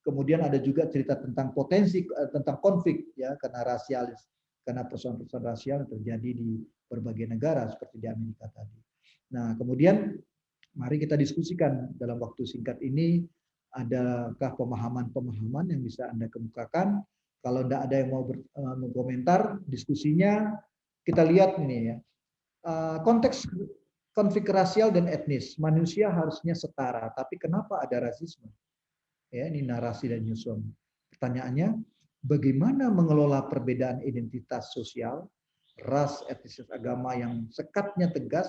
kemudian ada juga cerita tentang potensi tentang konflik ya karena rasialis, karena persoalan-persoalan rasial yang terjadi di berbagai negara seperti di Amerika tadi. Nah, kemudian mari kita diskusikan dalam waktu singkat ini, adakah pemahaman-pemahaman yang bisa Anda kemukakan? Kalau tidak ada yang mau berkomentar diskusinya, kita lihat ini ya. Konteks konflik rasial dan etnis, manusia harusnya setara, tapi kenapa ada rasisme? Ya, ini narasi dan nyusun. Pertanyaannya, bagaimana mengelola perbedaan identitas sosial, ras, etnis, agama yang sekatnya tegas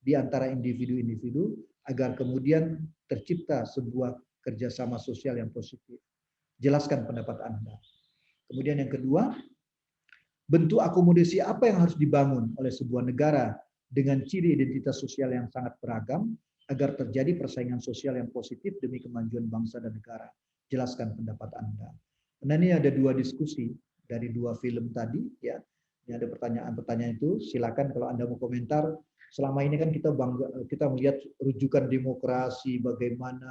di antara individu-individu agar kemudian tercipta sebuah kerjasama sosial yang positif. Jelaskan pendapat Anda. Kemudian yang kedua, bentuk akomodasi apa yang harus dibangun oleh sebuah negara dengan ciri identitas sosial yang sangat beragam agar terjadi persaingan sosial yang positif demi kemajuan bangsa dan negara. Jelaskan pendapat Anda. Nah, ini ada dua diskusi dari dua film tadi ya. Ini ada pertanyaan-pertanyaan itu. Silakan kalau Anda mau komentar. Selama ini kan kita melihat rujukan demokrasi, bagaimana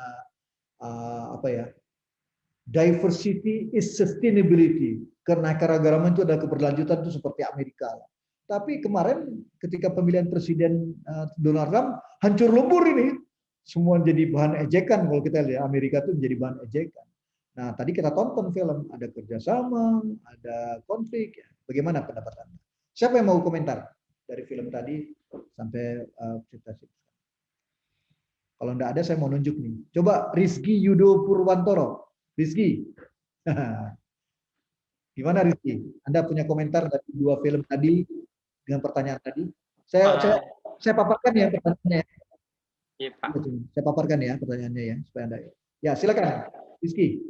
diversity is sustainability. Keanekaragaman itu adalah keberlanjutan, itu seperti Amerika. Tapi kemarin ketika pemilihan Presiden Donald Trump hancur lebur ini. Semua jadi bahan ejekan kalau kita lihat Amerika itu menjadi bahan ejekan. Nah, tadi kita tonton film, ada kerjasama, ada konflik. Bagaimana pendapat Anda? Siapa yang mau komentar dari film tadi sampai cerita-cerita? Kalau enggak ada, saya mau nunjuk nih. Coba Rizky Yudo Purwantoro. Rizky. Gimana Rizky? Anda punya komentar dari dua film tadi dengan pertanyaan tadi? Saya paparkan ya pertanyaannya. Iya, Pak. Saya paparkan ya pertanyaannya ya supaya Anda. Ya, silakan Rizky.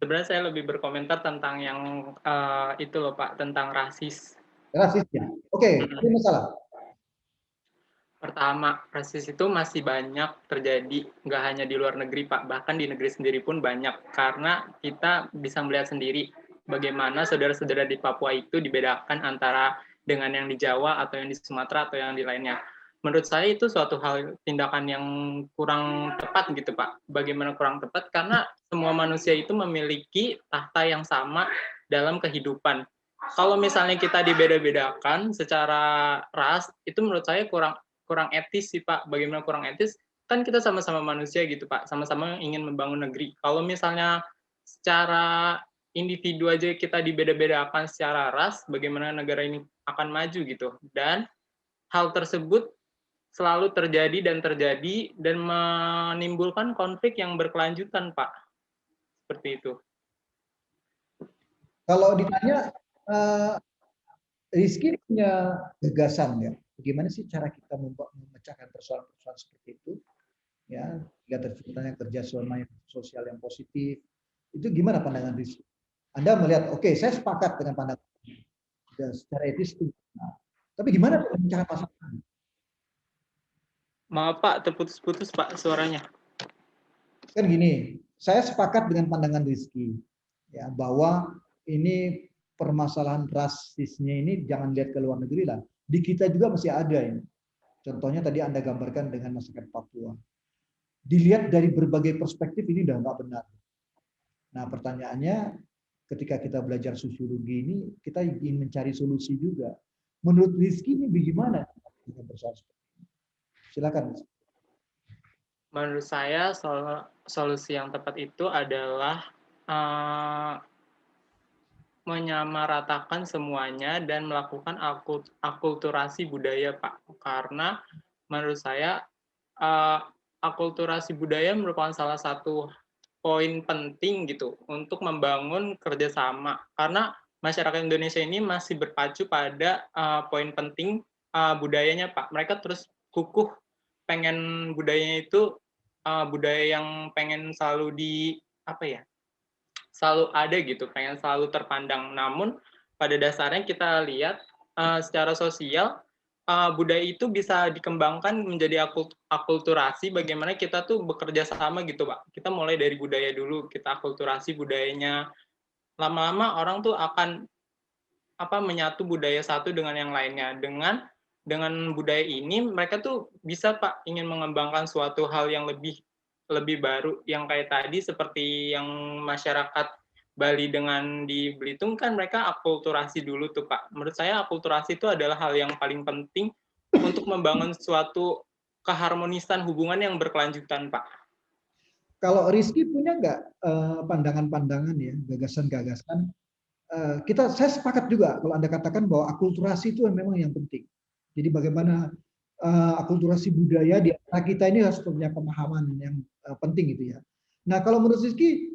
Sebenarnya saya lebih berkomentar tentang yang itu loh Pak, tentang rasis. Rasis ya. Oke, ini masalah. Pertama, rasis itu masih banyak terjadi, nggak hanya di luar negeri Pak, bahkan di negeri sendiri pun banyak. Karena kita bisa melihat sendiri bagaimana saudara-saudara di Papua itu dibedakan antara dengan yang di Jawa atau yang di Sumatera atau yang di lainnya. Menurut saya itu suatu hal tindakan yang kurang tepat gitu Pak. Bagaimana kurang tepat? Karena semua manusia itu memiliki tahta yang sama dalam kehidupan. Kalau misalnya kita dibeda-bedakan secara ras, itu menurut saya kurang etis sih Pak. Bagaimana kurang etis? Kan kita sama-sama manusia gitu Pak, sama-sama ingin membangun negeri. Kalau misalnya secara individu aja kita dibeda-bedakan secara ras, bagaimana negara ini akan maju gitu. Dan hal tersebut selalu terjadi dan menimbulkan konflik yang berkelanjutan Pak. Seperti itu. Kalau ditanya Rizky punya gagasan ya, bagaimana sih cara kita memecahkan persoalan-persoalan seperti itu? Ya, lihat terciptanya kerjasama sosial yang positif. Itu gimana pandangan Rizky? Anda melihat, oke, saya sepakat dengan pandangan secara etis itu. Nah, tapi gimana memecahkan masalah? Maaf Pak, terputus-putus Pak suaranya. Kan gini, saya sepakat dengan pandangan Rizky ya bahwa ini permasalahan rasisnya ini jangan lihat ke luar negeri lah. Di kita juga masih ada ini. Contohnya tadi Anda gambarkan dengan masyarakat Papua. Dilihat dari berbagai perspektif ini udah nggak benar. Nah, pertanyaannya ketika kita belajar sosiologi ini kita ingin mencari solusi juga. Menurut Rizky ini bagaimana? Silakan. Menurut saya solusi yang tepat itu adalah menyamaratakan semuanya dan melakukan akulturasi budaya Pak. Karena menurut saya akulturasi budaya merupakan salah satu poin penting gitu untuk membangun kerjasama. Karena masyarakat Indonesia ini masih berpacu pada poin penting budayanya, Pak. Mereka terus kukuh pengen budayanya itu budaya yang pengen selalu selalu ada gitu, pengen selalu terpandang. Namun pada dasarnya kita lihat secara sosial budaya itu bisa dikembangkan menjadi akulturasi. Bagaimana kita tuh bekerja sama gitu, Pak. Kita mulai dari budaya dulu, kita akulturasi budayanya. Lama-lama orang tuh akan menyatu budaya satu dengan yang lainnya. Dengan budaya ini mereka tuh bisa, Pak, ingin mengembangkan suatu hal yang lebih baru, yang kayak tadi seperti yang masyarakat Bali dengan di Belitung kan mereka akulturasi dulu tuh, Pak. Menurut saya akulturasi itu adalah hal yang paling penting untuk membangun suatu keharmonisan hubungan yang berkelanjutan, Pak. Kalau Rizky punya nggak pandangan-pandangan ya, gagasan-gagasan? Saya sepakat juga kalau Anda katakan bahwa akulturasi itu memang yang penting. Jadi bagaimana akulturasi budaya di antara kita ini harus punya pemahaman yang penting gitu ya. Nah kalau menurut Rizky,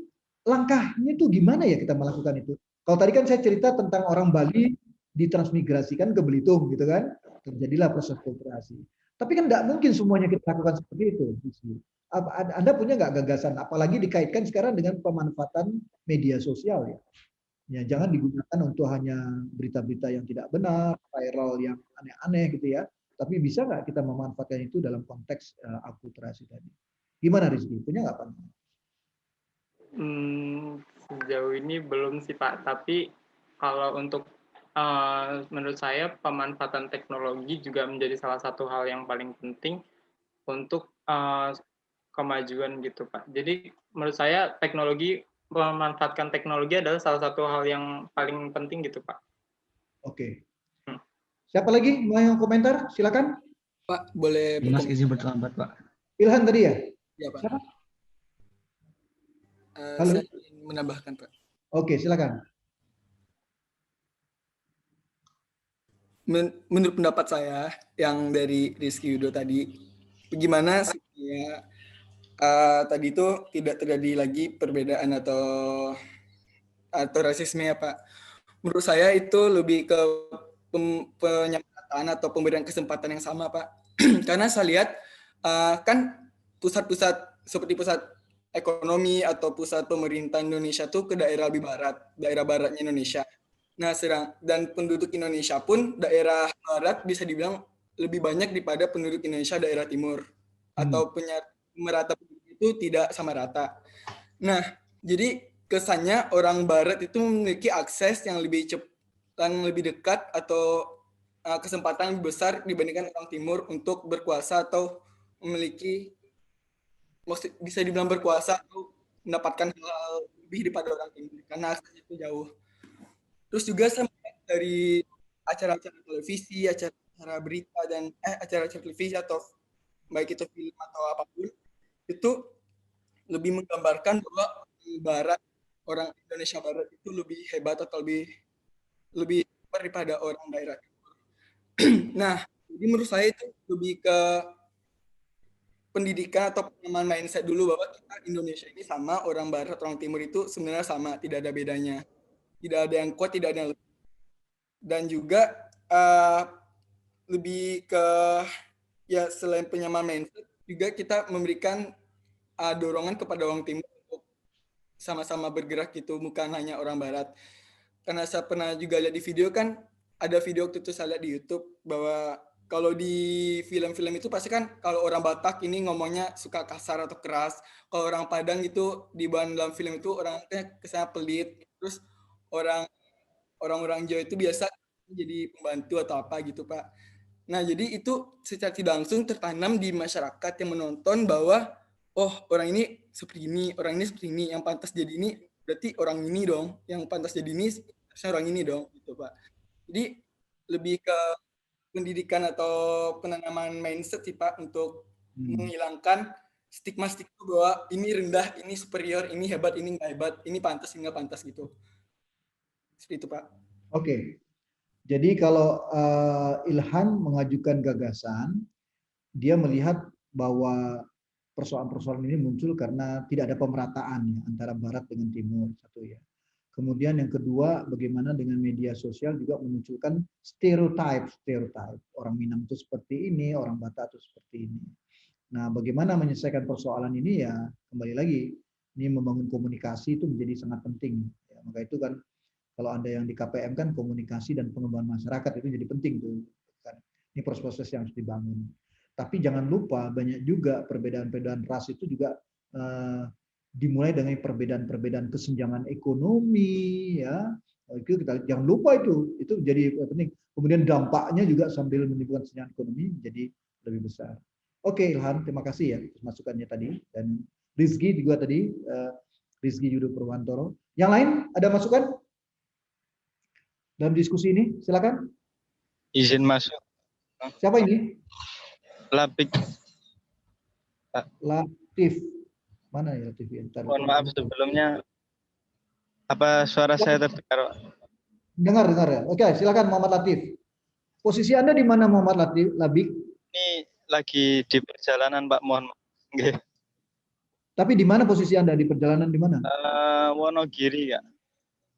langkahnya itu gimana ya kita melakukan itu? Kalau tadi kan saya cerita tentang orang Bali ditransmigrasikan ke Belitung gitu kan, terjadilah proses akulturasi. Tapi kan nggak mungkin semuanya kita lakukan seperti itu. Anda punya nggak gagasan? Apalagi dikaitkan sekarang dengan pemanfaatan media sosial ya. Ya, jangan digunakan untuk hanya berita-berita yang tidak benar, viral yang aneh-aneh gitu ya. Tapi bisa nggak kita memanfaatkan itu dalam konteks akulturasi tadi? Gimana Rizky? Punya nggak pandangan? Sejauh ini belum sih Pak. Tapi kalau untuk menurut saya pemanfaatan teknologi juga menjadi salah satu hal yang paling penting untuk kemajuan gitu Pak. Jadi menurut saya memanfaatkan teknologi adalah salah satu hal yang paling penting gitu Pak. Oke. Siapa lagi mau yang komentar? Silakan. Pak, boleh Mas izin berterlambat, Pak. Ilhan tadi ya? Ya, Pak. Siapa? Saya ingin menambahkan, Pak. Oke, silakan. Menurut pendapat saya yang dari Rizky Yudo tadi, bagaimana supaya tadi itu tidak terjadi lagi perbedaan atau rasisme ya Pak. Menurut saya itu lebih ke penyempatan atau pemberian kesempatan yang sama Pak. Karena saya lihat kan pusat-pusat seperti pusat ekonomi atau pusat pemerintah Indonesia tuh ke daerah lebih barat, daerah baratnya Indonesia. Nah, dan penduduk Indonesia pun daerah barat bisa dibilang lebih banyak daripada penduduk Indonesia daerah timur. Atau merata itu tidak sama rata. Nah, jadi kesannya orang barat itu memiliki akses yang lebih cepat, yang lebih dekat atau kesempatan lebih besar dibandingkan orang timur untuk berkuasa atau memiliki, bisa dibilang berkuasa atau mendapatkan hal lebih daripada orang timur karena aksesnya itu jauh. Terus juga saya dari acara-acara televisi, acara berita dan acara-acara televisi atau baik itu film atau apapun, itu lebih menggambarkan bahwa orang Indonesia Barat itu lebih hebat atau lebih daripada orang daerah timur. Nah, jadi menurut saya itu lebih ke pendidikan atau penanaman mindset dulu bahwa kita Indonesia ini sama, orang Barat, orang Timur itu sebenarnya sama, tidak ada bedanya. Tidak ada yang kuat, tidak ada yang lebih. Dan juga lebih ke ya selain penyamaan mindset, juga kita memberikan dorongan kepada orang Timur untuk sama-sama bergerak gitu, bukan hanya orang Barat. Karena saya pernah juga lihat di video kan, ada video waktu itu saya lihat di YouTube bahwa kalau di film-film itu pasti kan kalau orang Batak ini ngomongnya suka kasar atau keras. Kalau orang Padang itu di dalam film itu orangnya kesannya pelit. Terus orang-orang Jawa itu biasa jadi pembantu atau apa gitu Pak. Nah jadi itu secara tidak langsung tertanam di masyarakat yang menonton bahwa oh orang ini seperti ini, orang ini seperti ini, yang pantas jadi ini berarti orang ini dong, yang pantas jadi ini orang ini dong gitu Pak. Jadi lebih ke pendidikan atau penanaman mindset sih Pak untuk menghilangkan stigma-stigma bahwa ini rendah, ini superior, ini hebat, ini nggak hebat, ini pantas, ini nggak pantas gitu. Seperti itu Pak. Oke. Jadi kalau Ilhan mengajukan gagasan, dia melihat bahwa persoalan-persoalan ini muncul karena tidak ada pemerataan ya, antara Barat dengan Timur satu ya. Kemudian yang kedua, bagaimana dengan media sosial juga memunculkan stereotip. Orang Minang itu seperti ini, orang Batak itu seperti ini. Nah, bagaimana menyelesaikan persoalan ini ya kembali lagi, ini membangun komunikasi itu menjadi sangat penting. Ya, maka itu kan kalau Anda yang di KPM kan komunikasi dan pengembangan masyarakat itu jadi penting tuh. Kan. Ini proses-proses yang harus dibangun. Tapi jangan lupa banyak juga perbedaan-perbedaan ras itu juga dimulai dengan perbedaan-perbedaan kesenjangan ekonomi, ya itu kita jangan lupa itu jadi penting. Kemudian dampaknya juga sambil menimbulkan kesenjangan ekonomi jadi lebih besar. Oke Ilham, terima kasih ya masukannya tadi, dan Rizky juga tadi, Rizky Yudo Purwantoro. Yang lain ada masukan dalam diskusi ini? Silakan. Izin masuk. Siapa ini? Lapik. Latif. Mana ya Latif? Mohon maaf sebelumnya. Apa suara saya terdengar? Dengar ya. Oke, silakan Muhammad Latif. Posisi Anda di mana Muhammad Latif? Labik? Ini lagi di perjalanan Pak, mohon maaf. Okay. Tapi di mana posisi Anda di perjalanan di mana? Wonogiri ya.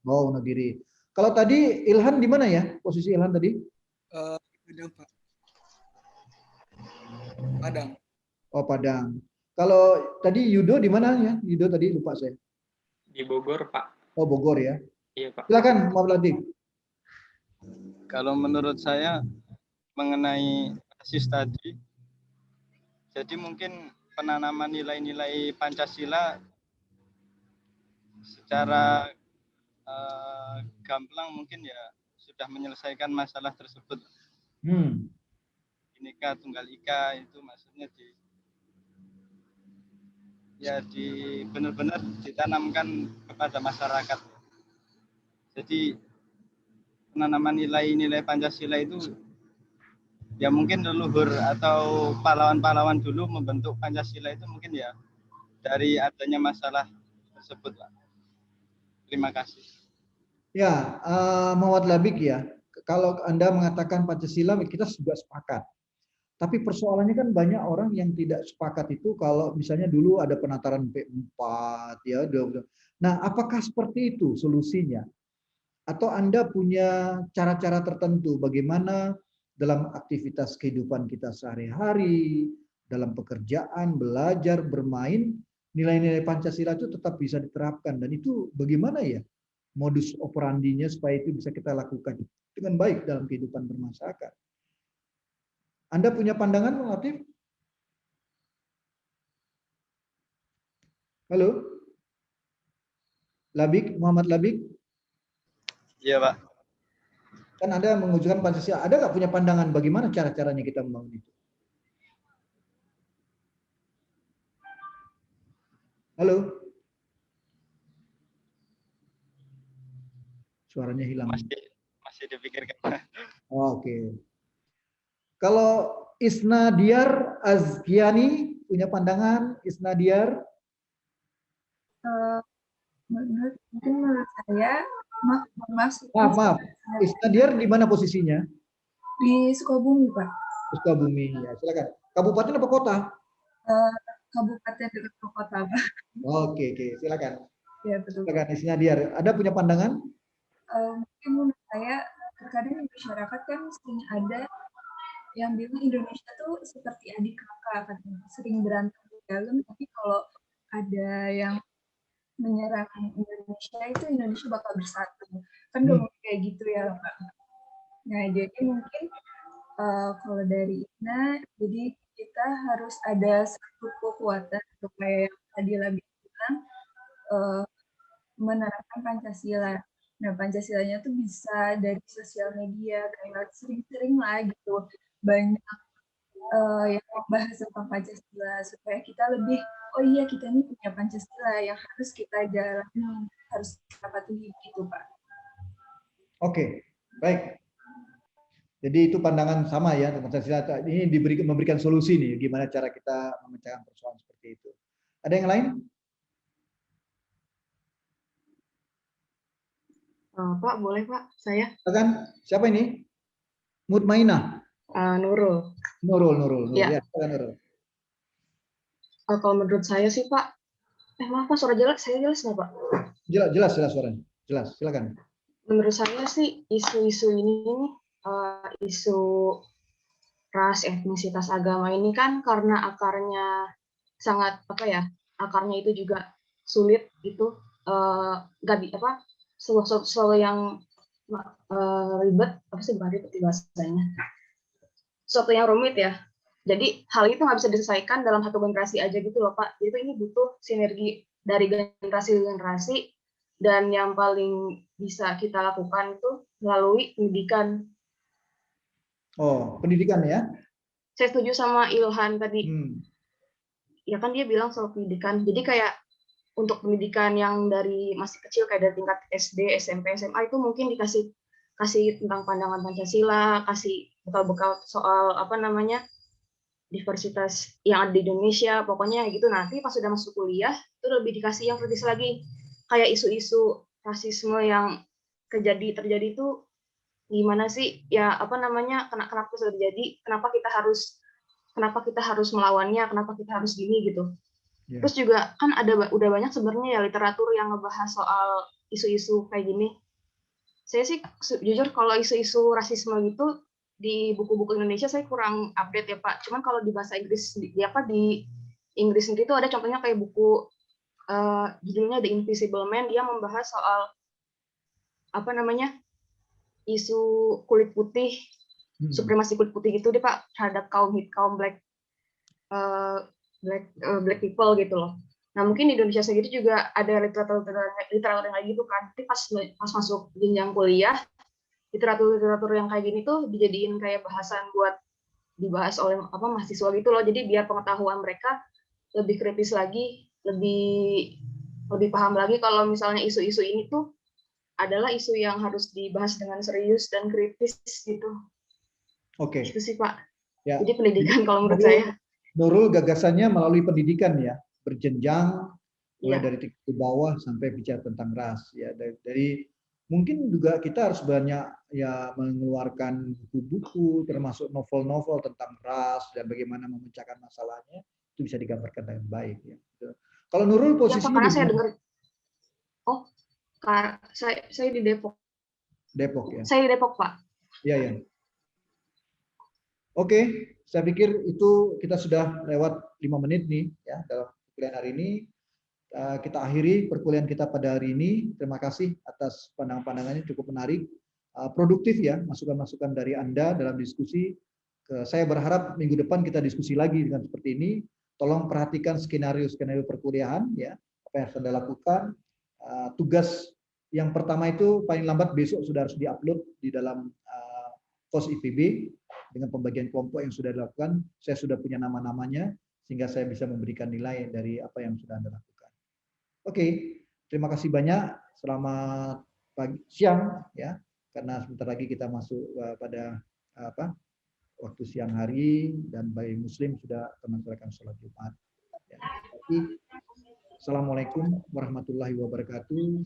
Oh, Wonogiri. Kalau tadi Ilhan di mana ya? Posisi Ilhan tadi? Padang, Pak. Padang. Oh, Padang. Kalau tadi Yudo di mana ya? Yudo tadi lupa saya. Di Bogor, Pak. Oh, Bogor ya. Iya, Pak. Silakan, Muhammad Latif. Kalau menurut saya mengenai basis tadi, jadi mungkin penanaman nilai-nilai Pancasila secara gamblang mungkin ya sudah menyelesaikan masalah tersebut. Bhinneka Tunggal Ika itu maksudnya benar-benar ditanamkan kepada masyarakat. Jadi penanaman nilai-nilai Pancasila itu ya mungkin leluhur atau pahlawan-pahlawan dulu membentuk Pancasila itu mungkin ya dari adanya masalah tersebut, Pak. Terima kasih. Ya, Muhammad Labik ya. Kalau Anda mengatakan Pancasila, kita juga sepakat. Tapi persoalannya kan banyak orang yang tidak sepakat itu kalau misalnya dulu ada penataran P4 ya. Nah, apakah seperti itu solusinya? Atau Anda punya cara-cara tertentu bagaimana dalam aktivitas kehidupan kita sehari-hari, dalam pekerjaan, belajar, bermain, nilai-nilai Pancasila itu tetap bisa diterapkan, dan itu bagaimana ya modus operandinya supaya itu bisa kita lakukan dengan baik dalam kehidupan bermasyarakat. Anda punya pandangan, Latif? Halo? Labik, Muhammad Labik? Iya, Pak. Kan Anda mengujukan Pancasila. Ada nggak punya pandangan bagaimana cara-caranya kita membangun itu? Halo? Suaranya hilang. Masih dipikirkan. Oke. Kalau Isna Diar Azkiani punya pandangan, Isna Diar? Menurut saya, maaf. Isna Diar di mana posisinya? Di Sukabumi, Pak. Sukabumi, ya silakan. Kabupaten apa kota? Kabupaten dekat kota, Pak. Oke, silakan. Ya, betul. Silakan Isna Diar. Ada punya pandangan? Mungkin menurut saya, terkadang di masyarakat kan sering ada yang bilang Indonesia tuh seperti adik kakak, katanya. Sering berantem di dalam, tapi kalau ada yang menyerahkan Indonesia bakal bersatu. Kan gak mungkin kayak gitu ya, Pak. Nah, jadi mungkin kalau dari Ina, jadi kita harus ada satu kekuatan supaya yang tadi Labi bilang menerapkan Pancasila. Nah, Pancasilanya tuh bisa dari sosial media, kayak sering-sering lah gitu. Banyak yang membahas tentang Pancasila supaya kita lebih, oh iya kita ini punya Pancasila yang harus kita jalani, harus kita patuhi gitu, Pak. Oke, baik. Jadi itu pandangan sama ya, Pancasila ini memberikan solusi nih, gimana cara kita memecahkan persoalan seperti itu. Ada yang lain? Pak, boleh Pak, saya. Siapa ini? Mutmainah. Nurul. Nurul. Ya. Nurul. Kalau menurut saya sih Pak, maaf Pak, suara jelas, saya jelas nggak Pak? Jelas suaranya. Jelas, silakan. Menurut saya sih isu-isu ini isu ras, etnisitas, agama ini kan karena akarnya sangat akarnya itu juga sulit gitu, nggak sesuatu yang ribet, bukan ribet bahasanya, sesuatu yang rumit ya. Jadi hal itu nggak bisa diselesaikan dalam satu generasi aja gitu loh Pak. Jadi ini butuh sinergi dari generasi ke generasi, dan yang paling bisa kita lakukan itu melalui pendidikan. Oh, pendidikan ya? Saya setuju sama Ilhan tadi. Ya kan dia bilang soal pendidikan. Jadi kayak untuk pendidikan yang dari masih kecil kayak dari tingkat SD, SMP, SMA itu mungkin kasih tentang pandangan Pancasila, kasih bekal-bekal soal diversitas yang ada di Indonesia, pokoknya gitu. Nanti pas sudah masuk kuliah itu lebih dikasih yang kritis lagi, kayak isu-isu rasisme yang terjadi itu gimana sih ya, kenapa bisa terjadi, kenapa kita harus melawannya, kenapa kita harus gini gitu. Terus juga kan udah banyak sebenarnya ya literatur yang ngebahas soal isu-isu kayak gini. Saya sih jujur kalau isu-isu rasisme gitu di buku-buku Indonesia saya kurang update ya Pak. Cuman kalau di bahasa Inggris di Inggris sendiri itu ada contohnya kayak buku judulnya The Invisible Man. Dia membahas soal isu kulit putih, supremasi kulit putih gitu deh Pak, terhadap kaum black people gitu loh. Nah mungkin di Indonesia sendiri juga ada literatur yang kayak gitu kan. Tapi pas masuk jenjang kuliah, literatur yang kayak gini tuh dijadiin kayak bahasan buat dibahas oleh mahasiswa gitu loh. Jadi biar pengetahuan mereka lebih kritis lagi, lebih paham lagi kalau misalnya isu-isu ini tuh adalah isu yang harus dibahas dengan serius dan kritis gitu. Oke. Itu sih Pak. Ya. Jadi pendidikan kalau menurut saya. Nurul gagasannya melalui pendidikan ya, berjenjang mulai Ya. dari tingkat ke bawah sampai bicara tentang ras ya. Dari mungkin juga kita harus banyak ya mengeluarkan buku-buku termasuk novel-novel tentang ras dan bagaimana memecahkan masalahnya, itu bisa digambarkan dengan baik ya. Kalau Nurul posisinya karena saya dengar saya di Depok. Depok ya. Saya di Depok Pak. Iya ya. Oke, saya pikir itu kita sudah lewat 5 menit nih ya dalam perkuliahan hari ini. Kita akhiri perkuliahan kita pada hari ini. Terima kasih atas pandangan-pandangannya, cukup menarik, produktif ya, masukan-masukan dari Anda dalam diskusi. Saya berharap minggu depan kita diskusi lagi dengan seperti ini. Tolong perhatikan skenario-skenario perkuliahan ya, apa yang Anda lakukan. Tugas yang pertama itu paling lambat besok sudah harus diupload di dalam pos IPB dengan pembagian kelompok yang sudah dilakukan. Saya sudah punya nama-namanya sehingga saya bisa memberikan nilai dari apa yang sudah Anda lakukan. Oke, terima kasih banyak. Selamat siang ya, karena sebentar lagi kita masuk pada waktu siang hari dan bagi Muslim sudah melaksanakan sholat Jumat. Ya. Assalamualaikum warahmatullahi wabarakatuh.